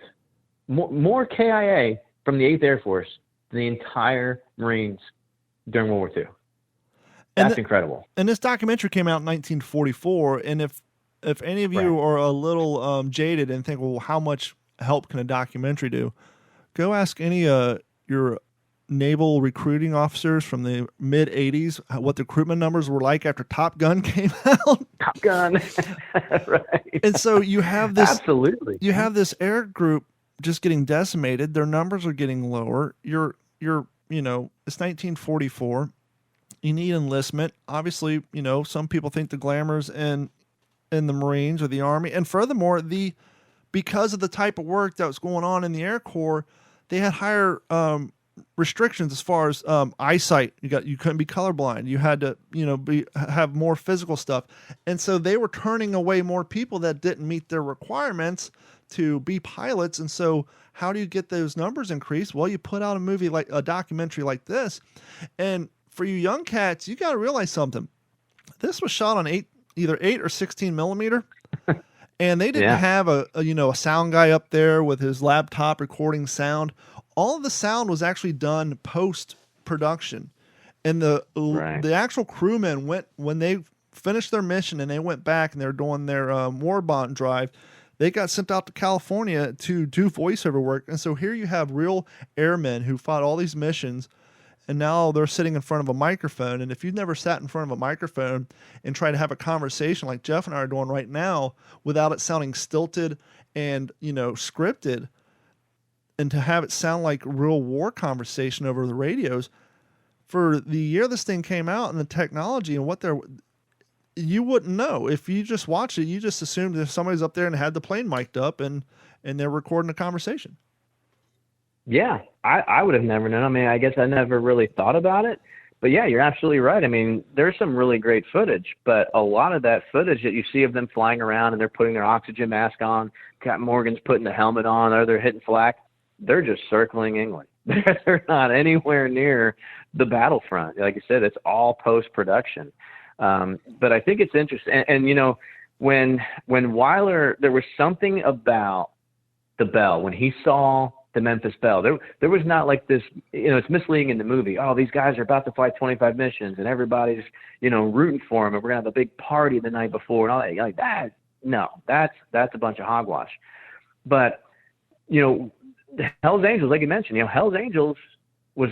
more KIA from the 8th Air Force than the entire Marines during World War II. That's incredible. And this documentary came out in 1944. And if any of you are a little jaded and think, well, how much help can a documentary do? Go ask any your naval recruiting officers from the mid 80s what the recruitment numbers were like after Top Gun came out. Top Gun. Right. And so you have this, absolutely, you have this air group just getting decimated. Their numbers are getting lower. It's 1944. You need enlistment. Obviously, some people think the glamour's in the Marines or the Army. And furthermore, because of the type of work that was going on in the Air Corps, they had higher restrictions as far as eyesight. You couldn't be colorblind. You had to have more physical stuff, and so they were turning away more people that didn't meet their requirements to be pilots. And so how do you get those numbers increased? Well, you put out a documentary like this. And for you young cats, you got to realize something. This was shot on either 8 or 16 millimeter. And they didn't have a sound guy up there with his laptop recording sound. All of the sound was actually done post-production. And the actual crewmen when they finished their mission and they went back and they were doing their war bond drive, they got sent out to California to do voiceover work. And so here you have real airmen who fought all these missions, and now they're sitting in front of a microphone. And if you've never sat in front of a microphone and tried to have a conversation like Jeff and I are doing right now without it sounding stilted and, scripted, and to have it sound like real war conversation over the radios, for the year this thing came out and the technology and you wouldn't know. If you just watch it, you just assumed that somebody's up there and had the plane mic'd up and they're recording a conversation. Yeah, I would have never known. I mean, I guess I never really thought about it. But yeah, you're absolutely right. I mean, there's some really great footage, but a lot of that footage that you see of them flying around and they're putting their oxygen mask on, Captain Morgan's putting the helmet on, or they're hitting flak, they're just circling England. They're not anywhere near the battlefront. Like you said, it's all post-production. But I think it's interesting. And when Weiler, there was something about the Belle, when he saw the Memphis-Belle, there was not like this, it's misleading in the movie. Oh, these guys are about to fly 25 missions and everybody's, rooting for them and we're going to have a big party the night before and all that. Like that. No, that's a bunch of hogwash. But, the Hell's Angels, like you mentioned, Hell's Angels was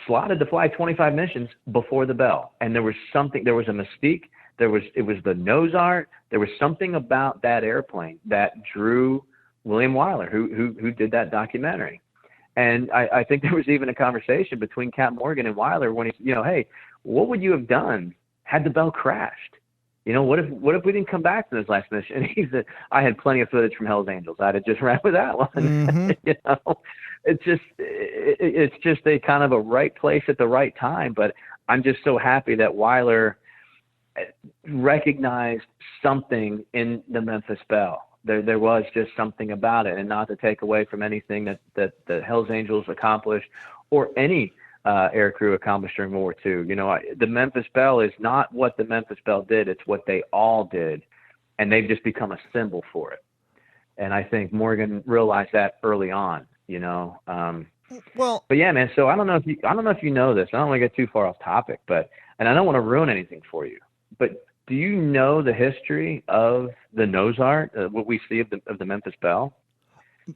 slotted to fly 25 missions before the Belle. And there was a mystique. It was the nose art. There was something about that airplane that drew William Wyler, who did that documentary. And I think there was even a conversation between Cap Morgan and Wyler when he, hey, what would you have done had the Belle crashed? What if we didn't come back to this last mission? And he said, I had plenty of footage from Hell's Angels. I'd have just ran with that one. Mm-hmm. It's just a kind of a right place at the right time. But I'm just so happy that Wyler recognized something in the Memphis-Belle. There was just something about it, and not to take away from anything that the Hells Angels accomplished or any aircrew accomplished during World War II. The Memphis-Belle is not what the Memphis-Belle did. It's what they all did, and they've just become a symbol for it. And I think Morgan realized that early on, Well, but yeah, man. So I don't know if you know this. I don't want to get too far off topic, and I don't want to ruin anything for you, but do you know the history of the nose art, what we see of the Memphis-Belle?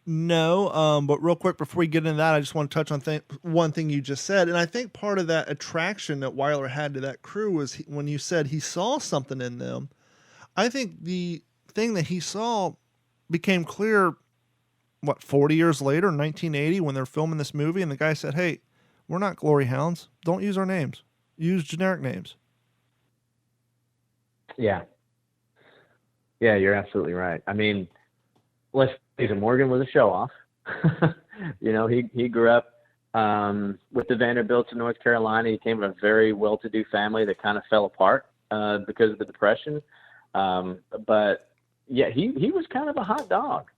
No, but real quick before we get into that, I just want to touch on one thing you just said, and I think part of that attraction that Wyler had to that crew was when you said he saw something in them. I think the thing that he saw became clear, 40 years later, 1980, when they're filming this movie, and the guy said, "Hey, we're not glory hounds. Don't use our names. Use generic names." Yeah, you're absolutely right. I mean, let's face it, Morgan was a show-off. He grew up with the Vanderbilts in North Carolina. He came from a very well-to-do family that kind of fell apart because of the Depression. But yeah, he was kind of a hot dog.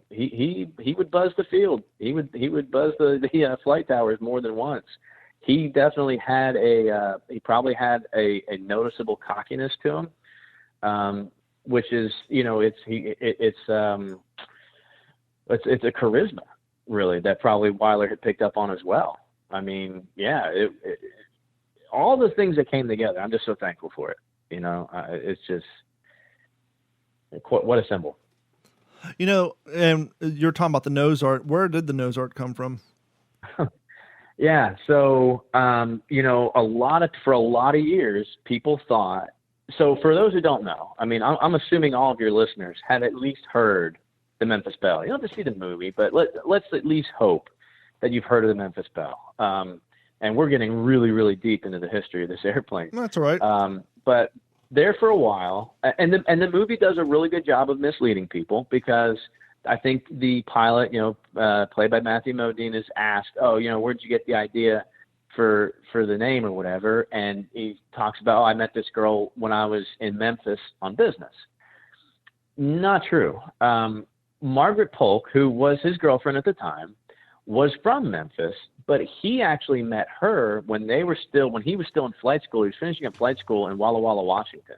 He would buzz the field. He would buzz the flight towers more than once. He definitely had he probably had a noticeable cockiness to him, which is, it's a charisma really that probably Wyler had picked up on as well. I mean, yeah, all the things that came together. I'm just so thankful for it. It's just what a symbol. And you're talking about the nose art. Where did the nose art come from? Yeah. So, for a lot of years, people thought, so for those who don't know, I mean, I'm assuming all of your listeners have at least heard the Memphis-Belle. You don't have to see the movie, but let's at least hope that you've heard of the Memphis-Belle. And we're getting really, really deep into the history of this airplane. That's all right. But there for a while, and the movie does a really good job of misleading people, because I think the pilot, played by Matthew Modine, is asked, where'd you get the idea for the name or whatever? And he talks about, I met this girl when I was in Memphis on business. Not true. Margaret Polk, who was his girlfriend at the time, was from Memphis, but he actually met her when he was still in flight school. He was finishing up flight school in Walla Walla, Washington.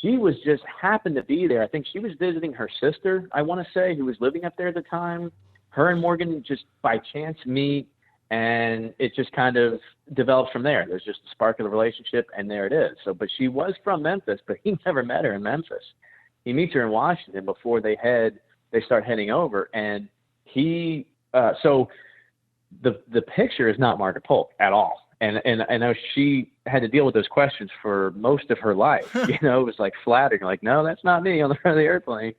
She was just happened to be there. I think she was visiting her sister, I want to say, who was living up there at the time. Her and Morgan just by chance meet, and it just kind of develops from there. There's just a spark of the relationship, and there it is. So, but she was from Memphis, but he never met her in Memphis. He meets her in Washington before they start heading over, and so the picture is not Margaret Polk at all. And I know she had to deal with those questions for most of her life. It was like flattering, like, no, that's not me on the front of the airplane.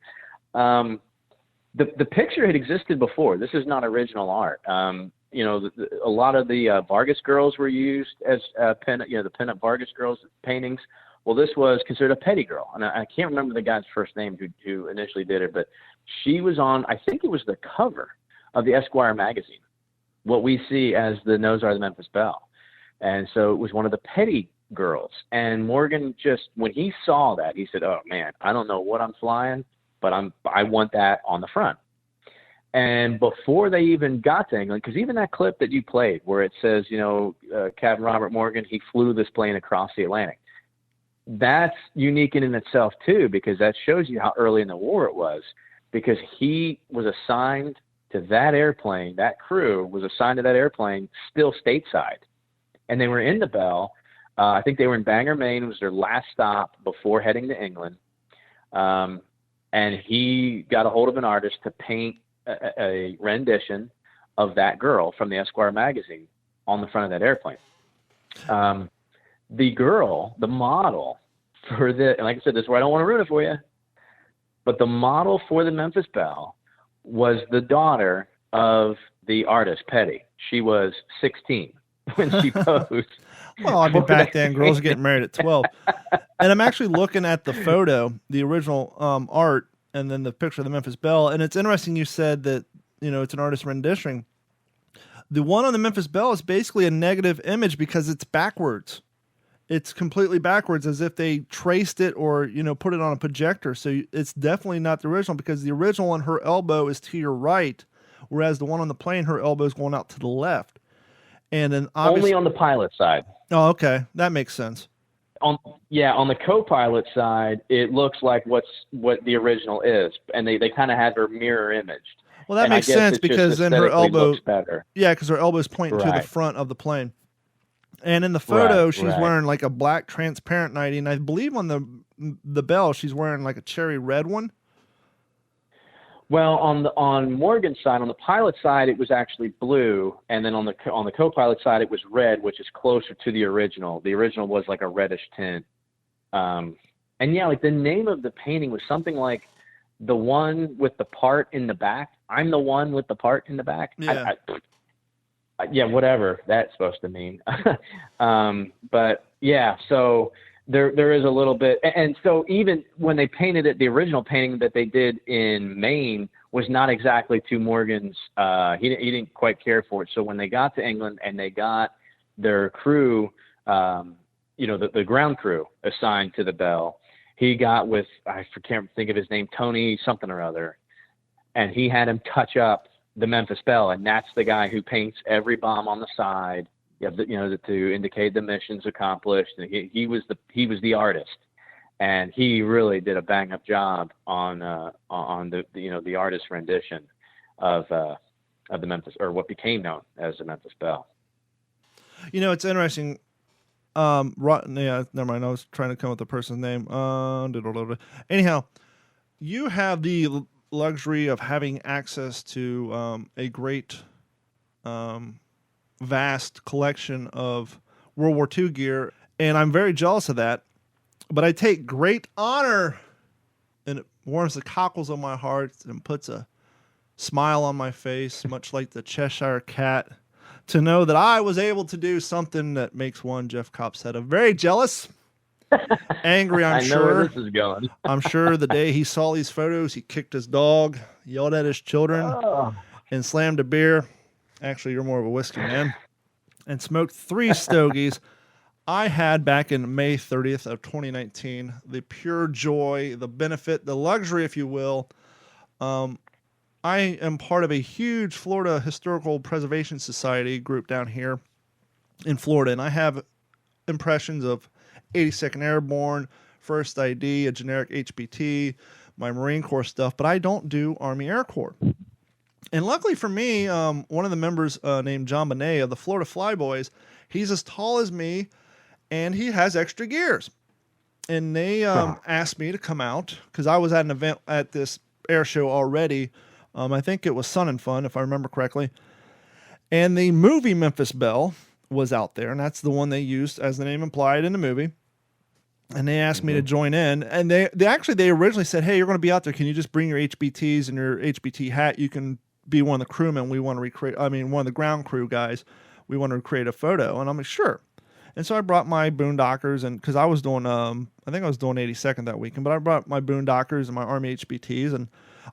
The picture had existed before. This is not original art. A lot of the Vargas girls were used as the pinup Vargas girls paintings. Well, this was considered a petty girl, and I can't remember the guy's first name who initially did it, but she was on, I think it was the cover of the Esquire magazine, what we see as the nose art of the Memphis-Belle. And so it was one of the petty girls. And Morgan when he saw that, he said, oh man, I don't know what I'm flying, but I want that on the front. And before they even got to England, because even that clip that you played where it says, Captain Robert Morgan, he flew this plane across the Atlantic. That's unique in itself too, because that shows you how early in the war it was. because he was assigned to that airplane. That crew was assigned to that airplane still stateside. And they were in the Belle. I think they were in Bangor, Maine. It was their last stop before heading to England. And he got a hold of an artist to paint a rendition of that girl from the Esquire magazine on the front of that airplane. The girl, the model for and like I said, this is where I don't want to ruin it for you, but the model for the Memphis-Belle was the daughter of the artist, Petty. She was 16 when she posed. Well, I mean, back then, girls are getting married at 12. And I'm actually looking at the photo, the original art, and then the picture of the Memphis-Belle. And it's interesting you said that, it's an artist rendition. The one on the Memphis-Belle is basically a negative image because it's backwards. It's completely backwards, as if they traced it or, put it on a projector. So it's definitely not the original, because the original one, her elbow is to your right, whereas the one on the plane, her elbow is going out to the left. And then only on the pilot side. Oh, okay. That makes sense. On the co-pilot side, it looks like what the original is, and they kind of had her mirror imaged. Well, that makes sense, because then her elbow looks better. Yeah, because her elbow is pointing to the front of the plane. And in the photo, she's wearing like a black transparent nightie, and I believe on the Belle, she's wearing like a cherry red one. Well, on Morgan's side, on the pilot side, it was actually blue, and then on the co-pilot side, it was red, which is closer to the original. The original was like a reddish tint. And yeah, like the name of the painting was something like the one with the part in the back. I'm the one with the part in the back. Yeah. Yeah, whatever that's supposed to mean. But yeah, so there is a little bit. And so even when they painted it, the original painting that they did in Maine was not exactly to Morgan's. He didn't quite care for it. So when they got to England and they got their crew, the ground crew assigned to the Belle, he got with, I can't think of his name, Tony something or other, and he had him touch up the Memphis-Belle, and that's the guy who paints every bomb on the side, to indicate the mission's accomplished. And he was the artist, and he really did a bang up job on the artist rendition of the Memphis, or what became known as the Memphis-Belle. It's interesting. Never mind. I was trying to come up with the person's name. Anyhow, you have the luxury of having access to a great, vast collection of World War II gear, and I'm very jealous of that. But I take great honor, and it warms the cockles of my heart and puts a smile on my face, much like the Cheshire Cat, to know that I was able to do something that makes one Jeff Copsetta very jealous, angry, I'm sure. I know where this is going. I'm sure the day he saw these photos, he kicked his dog, yelled at his children, and slammed a beer. Actually, you're more of a whiskey man. And smoked 3 stogies. I had back in May 30th of 2019, the pure joy, the benefit, the luxury, if you will. I am part of a huge Florida Historical Preservation Society group down here in Florida, and I have impressions of 82nd Airborne, 1st ID, a generic HBT, my Marine Corps stuff, but I don't do Army Air Corps. And luckily for me, one of the members named John Bonet of the Florida Flyboys, he's as tall as me, and he has extra gears. And they asked me to come out, because I was at an event at this air show already. I think it was Sun and Fun, if I remember correctly. And the movie Memphis-Belle was out there, and that's the one they used, as the name implied, in the movie. And they asked me to join in. And they originally said, hey, you're going to be out there. Can you just bring your HBTs and your HBT hat? You can be one of the crewmen. We want to recreate, one of the ground crew guys. We want to recreate a photo. And I'm like, sure. And so I brought my Boondockers, and because I was doing, I think I was doing 82nd that weekend, but I brought my Boondockers and my Army HBTs, and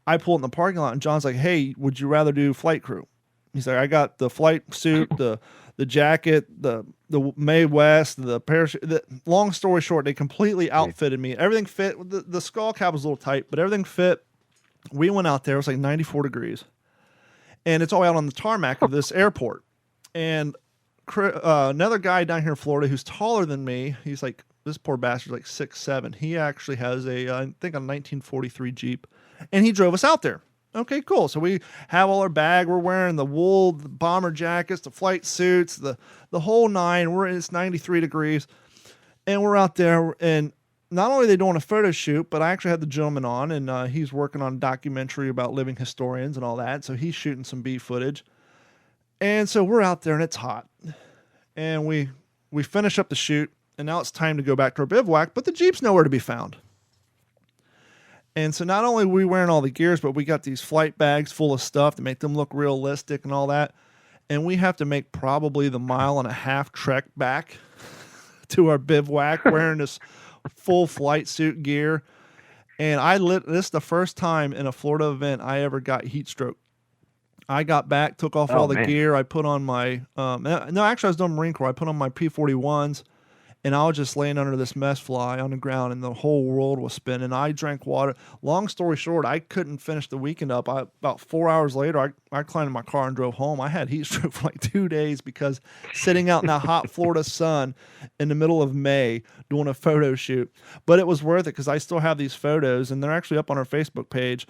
I pulled in the parking lot, and John's like, hey, would you rather do flight crew? He's like, I got the flight suit, the jacket, the Mae West, the parachute. Long story short, they completely outfitted me. Everything fit. The skull cap was a little tight, but everything fit. We went out there. It was like 94 degrees. And it's all out on the tarmac of this airport. And another guy down here in Florida who's taller than me, he's like this poor bastard's like 6'7". He actually has I think a 1943 Jeep, and he drove us out there. Okay, cool. So we have all our bag. We're wearing the wool, the bomber jackets, the flight suits, the whole nine. It's 93 degrees, and we're out there. And not only are they doing a photo shoot, but I actually had the gentleman on, and he's working on a documentary about living historians and all that. So he's shooting some B footage. And so we're out there, and it's hot. And we finish up the shoot, and now it's time to go back to our bivouac, but the Jeep's nowhere to be found. And so not only are we wearing all the gears, but we got these flight bags full of stuff to make them look realistic and all that. And we have to make probably the 1.5 mile trek back to our bivouac wearing this full flight suit gear. And this is the first time in a Florida event I ever got heat stroke. I got back, took off all the gear. I put on my, no, actually I was doing Marine Corps. I put on my P-41s. And I was just laying under this mess fly on the ground, and the whole world was spinning. I drank water. Long story short, I couldn't finish the weekend up. About 4 hours later, I climbed in my car and drove home. I had heat stroke for like 2 days because sitting out in that hot Florida sun in the middle of May doing a photo shoot. But it was worth it because I still have these photos, and they're actually up on our Facebook page.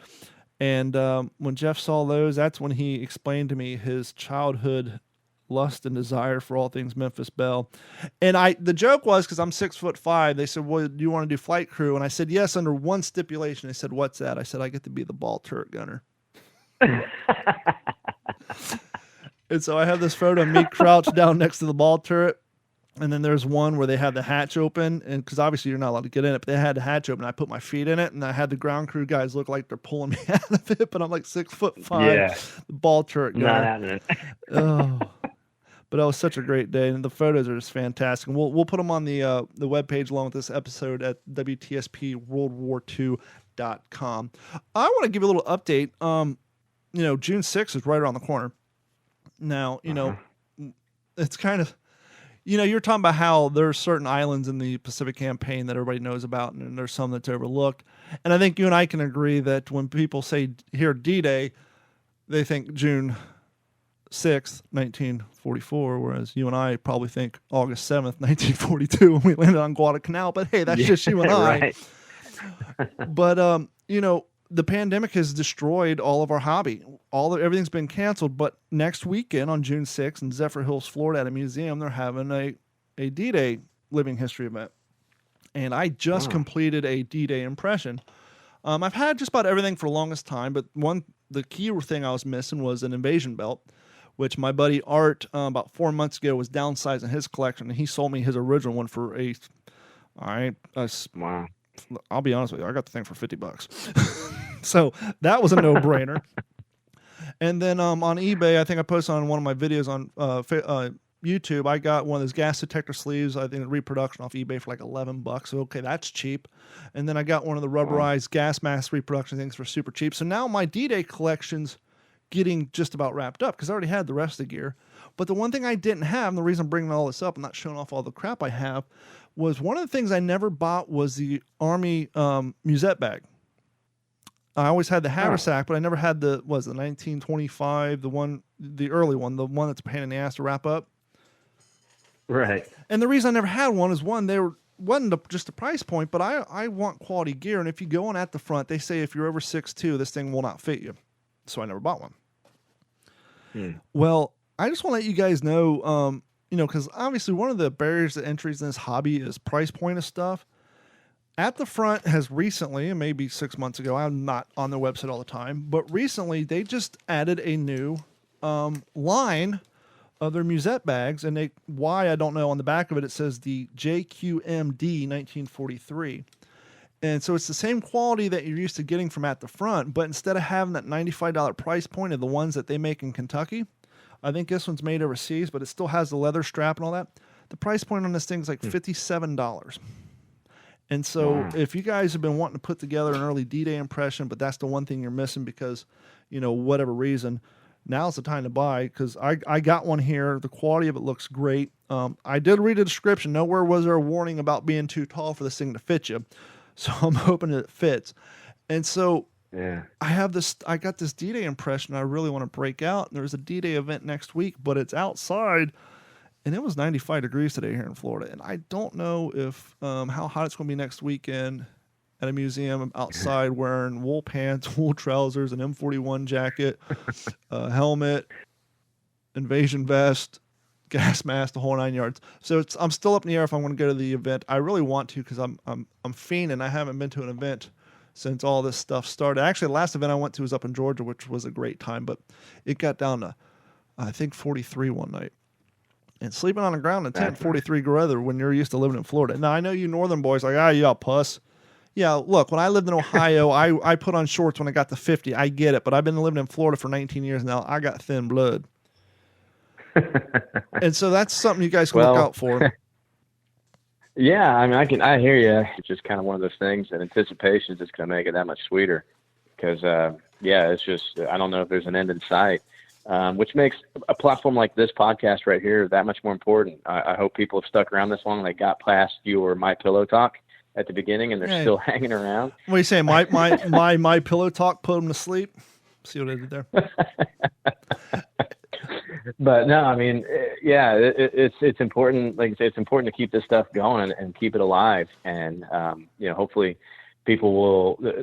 And when Jeff saw those, that's when he explained to me his childhood lust and desire for all things Memphis-Belle. And the joke was, because I'm 6'5", they said, well, do you want to do flight crew? And I said, yes, under one stipulation. They said, what's that? I said, I get to be the ball turret gunner. And so I have this photo of me crouched down next to the ball turret. And then there's one where they had the hatch open, and because obviously you're not allowed to get in it, but they had the hatch open. I put my feet in it, and I had the ground crew guys look like they're pulling me out of it, but I'm like 6'5", the ball turret gunner. Not happening. Oh. But it was such a great day, and the photos are just fantastic. And we'll put them on the webpage along with this episode at WTSPWorldWar2.com. I want to give you a little update. June 6th is right around the corner. Now, it's kind of, you're talking about how there's certain islands in the Pacific Campaign that everybody knows about, and there's some that's overlooked. And I think you and I can agree that when people say here D-Day, they think June 6th, 1944, whereas you and I probably think August 7th, 1942 when we landed on Guadalcanal. But hey, that's just you and I. Right. But the pandemic has destroyed all of our hobby. Everything's been canceled. But next weekend on June 6th in Zephyr Hills, Florida, at a museum, they're having a D-Day living history event. And I just completed a D-Day impression. I've had just about everything for the longest time, but the key thing I was missing was an invasion belt, which my buddy Art about 4 months ago was downsizing his collection, and he sold me his original one for wow. I'll be honest with you, I got the thing for $50. So that was a no-brainer. And then on eBay, I think I posted on one of my videos on YouTube, I got one of those gas detector sleeves, I think reproduction off eBay for like $11. So okay, that's cheap. And then I got one of the rubberized gas mask reproduction things for super cheap. So now my D-Day collection's getting just about wrapped up because I already had the rest of the gear. But the one thing I didn't have, and the reason I'm bringing all this up, I'm not showing off all the crap I have, was one of the things I never bought was the Army musette bag. I always had the haversack, but I never had the 1925, the early one, the one that's a pain in the ass to wrap up. Right. And the reason I never had one is wasn't just the price point, but I want quality gear. And if you go on at the front, they say if you're over 6'2", this thing will not fit you. So I never bought one. Well, I just want to let you guys know, because obviously one of the barriers to entries in this hobby is price point of stuff. At the Front has recently, and maybe 6 months ago, I'm not on their website all the time, but recently they just added a new line of their musette bags, and why I don't know. On the back of it, it says the JQMD 1943. And so it's the same quality that you're used to getting from At the Front, but instead of having that $95 price point of the ones that they make in Kentucky, I think this one's made overseas, but it still has the leather strap and all that. The price point on this thing is like $57. And so if you guys have been wanting to put together an early D-Day impression, but that's the one thing you're missing because, whatever reason, now's the time to buy because I got one here. The quality of it looks great. I did read a description. Nowhere was there a warning about being too tall for this thing to fit you. So I'm hoping that it fits. And so I got this D-Day impression I really want to break out. And there's a D-Day event next week, but it's outside. and it was 95 degrees today here in Florida. And I don't know if how hot it's going to be next weekend at a museum outside wearing wool pants, wool trousers, an M41 jacket, helmet, invasion vest, gas mask, the whole 9 yards. So I'm still up in the air if I'm going to go to the event. I really want to because I'm fiending. I haven't been to an event since all this stuff started. Actually, the last event I went to was up in Georgia, which was a great time, but it got down to, I think, 43 one night. And sleeping on the ground in a tent, 43 weather when you're used to living in Florida. Now, I know you northern boys like, you all puss. Yeah, look, when I lived in Ohio, I put on shorts when I got to 50. I get it, but I've been living in Florida for 19 years now. I got thin blood. And so that's something you guys can look out for. Yeah, I mean, I hear you. It's just kind of one of those things that anticipation is just going to make it that much sweeter. Because, it's just, I don't know if there's an end in sight, which makes a platform like this podcast right here that much more important. I hope people have stuck around this long. They got past your My Pillow talk at the beginning, and they're still hanging around. What are you saying? My Pillow talk put them to sleep? See what I did there? But no, I mean, it's important. Like I say, it's important to keep this stuff going and keep it alive. And hopefully, people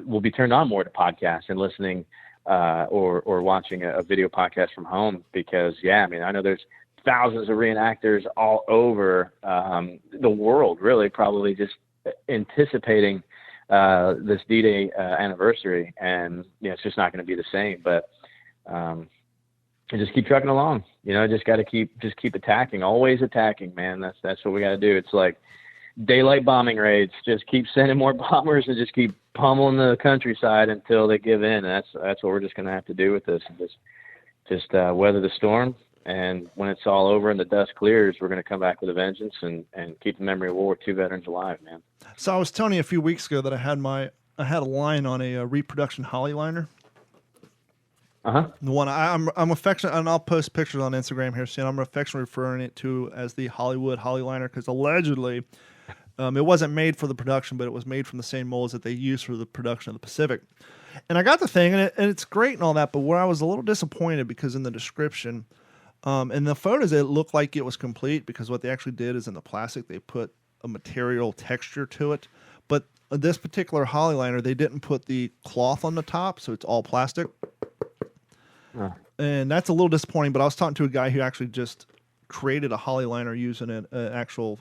will be turned on more to podcasts and listening or watching a video podcast from home. Because I mean, I know there's thousands of reenactors all over the world, really, probably just anticipating this D-Day anniversary, and it's just not going to be the same. But and just keep trucking along. Just got to keep attacking, always attacking, man. That's what we got to do. It's like daylight bombing raids. Just keep sending more bombers and just keep pummeling the countryside until they give in. And that's what we're just going to have to do with this. And just weather the storm. And when it's all over and the dust clears, we're going to come back with a vengeance and keep the memory of World War II veterans alive, man. So I was telling you a few weeks ago that I had a line on a reproduction holly liner. The one I'm affectionate, and I'll post pictures on Instagram here soon. I'm affectionately referring it to as the Hollywood holly liner because allegedly it wasn't made for the production, but it was made from the same molds that they used for the production of the Pacific. And I got the thing, and it's great and all that, but where I was a little disappointed because in the description, in the photos, it looked like it was complete because what they actually did is in the plastic, they put a material texture to it. But this particular holly liner, they didn't put the cloth on the top, so it's all plastic. And that's a little disappointing, but I was talking to a guy who actually just created a holly liner using an actual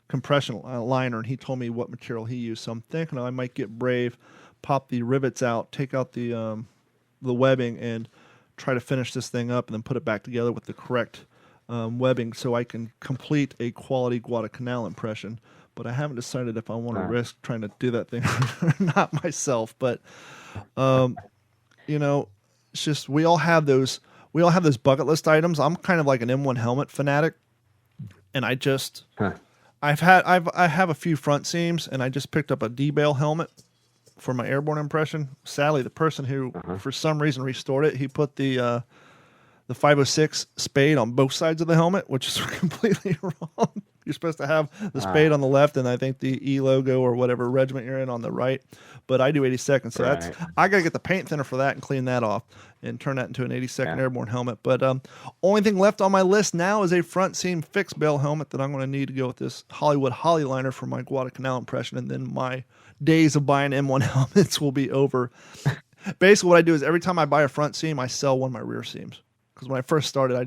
compression liner, and he told me what material he used. So I'm thinking I might get brave, pop the rivets out, take out the webbing, and try to finish this thing up and then put it back together with the correct webbing so I can complete a quality Guadalcanal impression. But I haven't decided if I want to risk trying to do that thing or not myself. But, it's just we all have those bucket list items. I'm kind of like an M1 helmet fanatic, and I just I have a few front seams, and I just picked up a D-Bale helmet for my airborne impression. Sadly, the person who for some reason restored it, he put the 506 spade on both sides of the helmet, which is completely wrong. You're supposed to have the spade on the left, and I think the E logo or whatever regiment you're in on the right. But I do 82nd, so I got to get the paint thinner for that and clean that off and turn that into an 82nd airborne helmet. But only thing left on my list now is a front seam fixed bale helmet that I'm going to need to go with this Hollywood holly liner for my Guadalcanal impression, and then my days of buying M1 helmets will be over. Basically, what I do is every time I buy a front seam, I sell one of my rear seams. Because when I first started,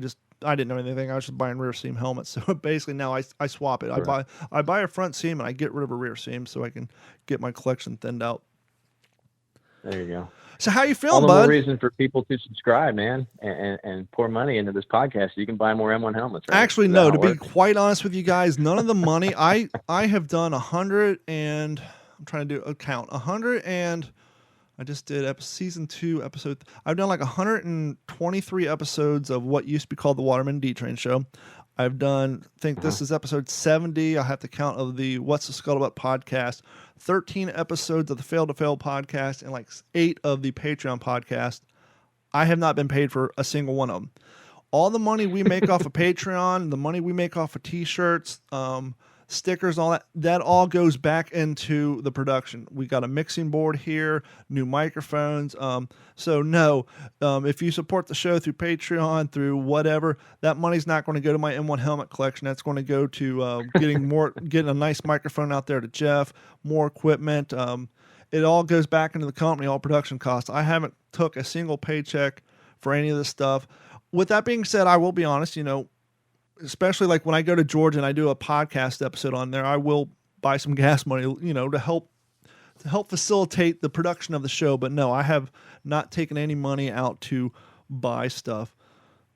I didn't know anything. I was just buying rear seam helmets. So basically now I swap it. Right. I buy a front seam and I get rid of a rear seam so I can get my collection thinned out. There you go. So how you feeling, bud? All the more reason for people to subscribe, man, and pour money into this podcast so you can buy more M1 helmets. Right? Actually, no. To be quite honest with you guys, none of the money. I have done 100 and I'm trying to do a count. 100 and I just did season 2 episode. I've done like 123 episodes of what used to be called the Waterman D-Train Show. I've done, I think this is episode 70. I'll have to count of the What's the Scuttlebutt podcast, 13 episodes of the Fail to Fail podcast, and like 8 of the Patreon podcast. I have not been paid for a single one of them. All the money we make off of Patreon, the money we make off of t-shirts, stickers, all that all goes back into the production. We got a mixing board here, new microphones. So no, if you support the show through Patreon, through whatever, that money's not going to go to my M1 helmet collection. That's going to go to getting a nice microphone out there to Jeff, more equipment. It all goes back into the company, all production costs. I haven't took a single paycheck for any of this stuff. With that being said, I will be honest, especially like when I go to Georgia and I do a podcast episode on there, I will buy some gas money, to help facilitate the production of the show. But no, I have not taken any money out to buy stuff.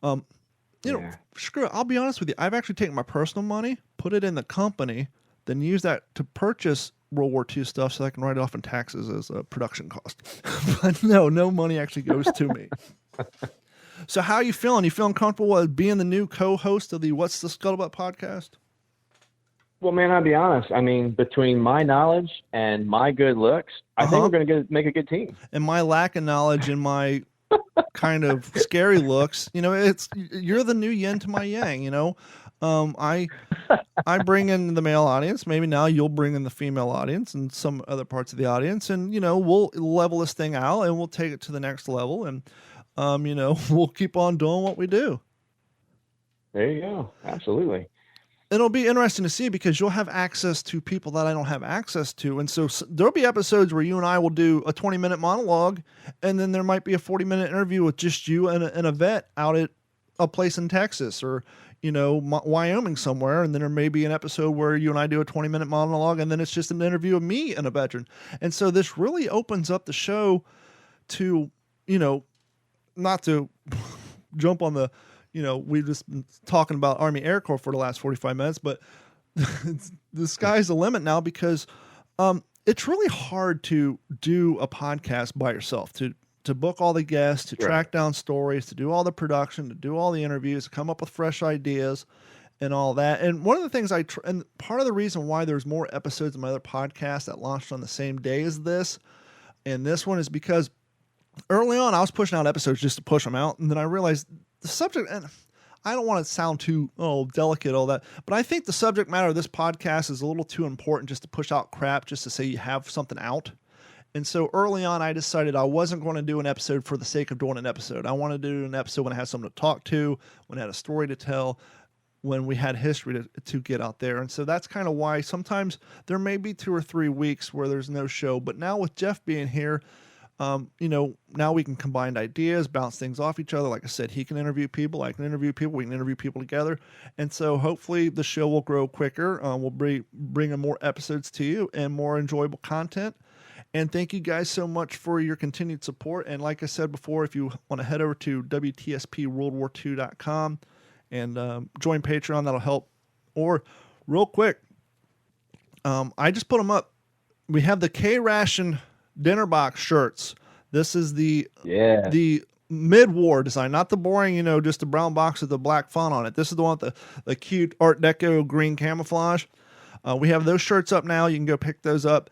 Screw it. I'll be honest with you. I've actually taken my personal money, put it in the company, then use that to purchase World War II stuff so I can write it off in taxes as a production cost. But no money actually goes to me. So how are you feeling? You feeling comfortable with being the new co-host of the What's the Scuttlebutt podcast? Well, man, I'll be honest. I mean, between my knowledge and my good looks, I think we're going to make a good team. And my lack of knowledge and my kind of scary looks, you're the new yin to my yang, I bring in the male audience. Maybe now you'll bring in the female audience and some other parts of the audience. And, we'll level this thing out and we'll take it to the next level. And, we'll keep on doing what we do. There you go. Absolutely. It'll be interesting to see because you'll have access to people that I don't have access to. And so there'll be episodes where you and I will do a 20-minute monologue, and then there might be a 40-minute interview with just you and a vet out at a place in Texas or, Wyoming somewhere. And then there may be an episode where you and I do a 20-minute monologue, and then it's just an interview of me and a veteran. And so this really opens up the show to, not to jump on the, we've just been talking about Army Air Corps for the last 45 minutes, but the sky's the limit now because it's really hard to do a podcast by yourself, to book all the guests, to track down stories, to do all the production, to do all the interviews, come up with fresh ideas and all that. And one of the things and part of the reason why there's more episodes of my other podcast that launched on the same day as this, and this one is because early on, I was pushing out episodes just to push them out, and then I realized the subject, and I don't want to sound too delicate, all that, but I think the subject matter of this podcast is a little too important just to push out crap just to say you have something out. And so early on, I decided I wasn't going to do an episode for the sake of doing an episode. I wanted to do an episode when I had something to talk to, when I had a story to tell, when we had history to get out there. And so that's kind of why sometimes there may be 2 or 3 weeks where there's no show. But now with Jeff being here, now we can combine ideas, bounce things off each other. Like I said, he can interview people, I can interview people, we can interview people together. And so hopefully the show will grow quicker. We'll bring in more episodes to you and more enjoyable content. And thank you guys so much for your continued support. And like I said before, if you want to head over to WTSPWorldWar2.com and join Patreon, that'll help. Or real quick, I just put them up. We have the K-Ration dinner box shirts. This is the mid-war design, not the boring, just the brown box with the black font on it. This is the one with the cute Art Deco green camouflage. We have those shirts up now. You can go pick those up.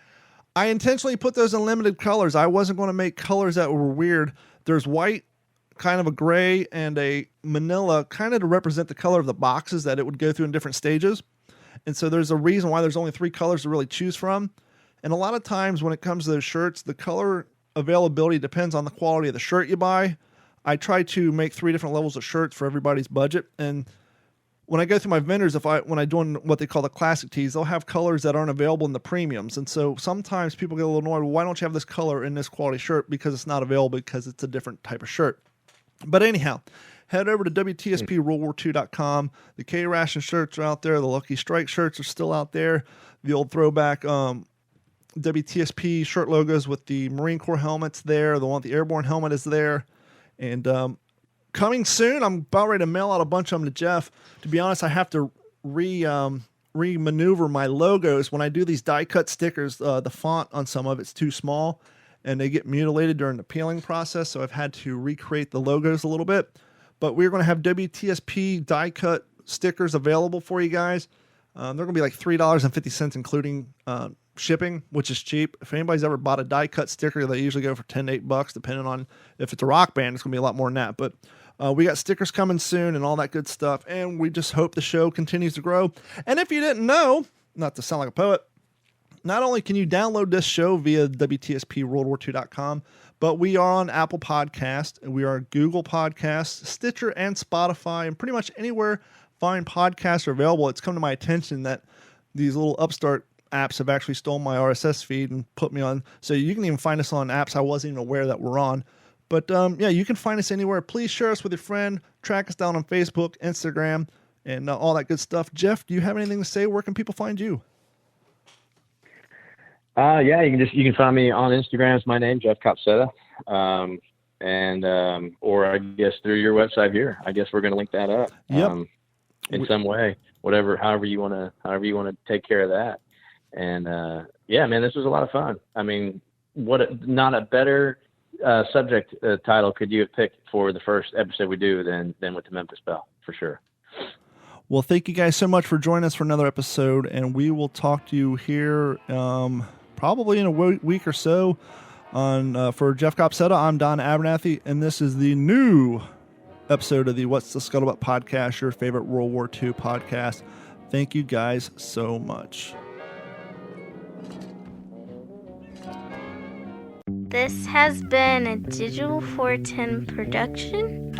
I intentionally put those in limited colors. I wasn't going to make colors that were weird. There's white, kind of a gray, and a manila, kind of to represent the color of the boxes that it would go through in different stages. And so there's a reason why there's only 3 colors to really choose from. And a lot of times when it comes to those shirts, the color availability depends on the quality of the shirt you buy. I try to make 3 different levels of shirts for everybody's budget. And when I go through my vendors, when I'm doing what they call the classic tees, they'll have colors that aren't available in the premiums. And so sometimes people get a little annoyed, well, why don't you have this color in this quality shirt? Because it's not available because it's a different type of shirt. But anyhow, head over to WTSPWorldWar2.com. The K-Ration shirts are out there. The Lucky Strike shirts are still out there. The old throwback WTSP shirt logos with the Marine Corps helmets there. The one with the airborne helmet is there. And coming soon, I'm about ready to mail out a bunch of them to Jeff. To be honest, I have to re-maneuver my logos. When I do these die-cut stickers, the font on some of it's too small, and they get mutilated during the peeling process, so I've had to recreate the logos a little bit. But we're going to have WTSP die-cut stickers available for you guys. They're going to be like $3.50, including shipping, which is cheap. If anybody's ever bought a die-cut sticker, they usually go for $10 to $8, depending on if it's a rock band. It's going to be a lot more than that. But we got stickers coming soon and all that good stuff, and we just hope the show continues to grow. And if you didn't know, not to sound like a poet, not only can you download this show via WTSPWorldWar2.com, but we are on Apple Podcast, and we are on Google Podcasts, Stitcher, and Spotify, and pretty much anywhere fine podcasts are available. It's come to my attention that these little upstart apps have actually stolen my RSS feed and put me on. So you can even find us on apps I wasn't even aware that we're on. But yeah, you can find us anywhere. Please share us with your friend. Track us down on Facebook, Instagram, and all that good stuff. Jeff, do you have anything to say? Where can people find you? Yeah, you can find me on Instagram. It's my name, Jeff Copsetta. Or I guess through your website here. I guess we're going to link that up. Yep. In some way, however you want to take care of that. And yeah, man, this was a lot of fun. I mean, not a better subject title could you have picked for the first episode we do than with the Memphis-Belle, for sure. Well, thank you guys so much for joining us for another episode, and we will talk to you here probably in a week or so. For Jeff Copsetta, I'm Don Abernathy, and this is the new episode of the What's the Scuttlebutt podcast, your favorite World War II podcast. Thank you guys so much. This has been a Digital 410 production.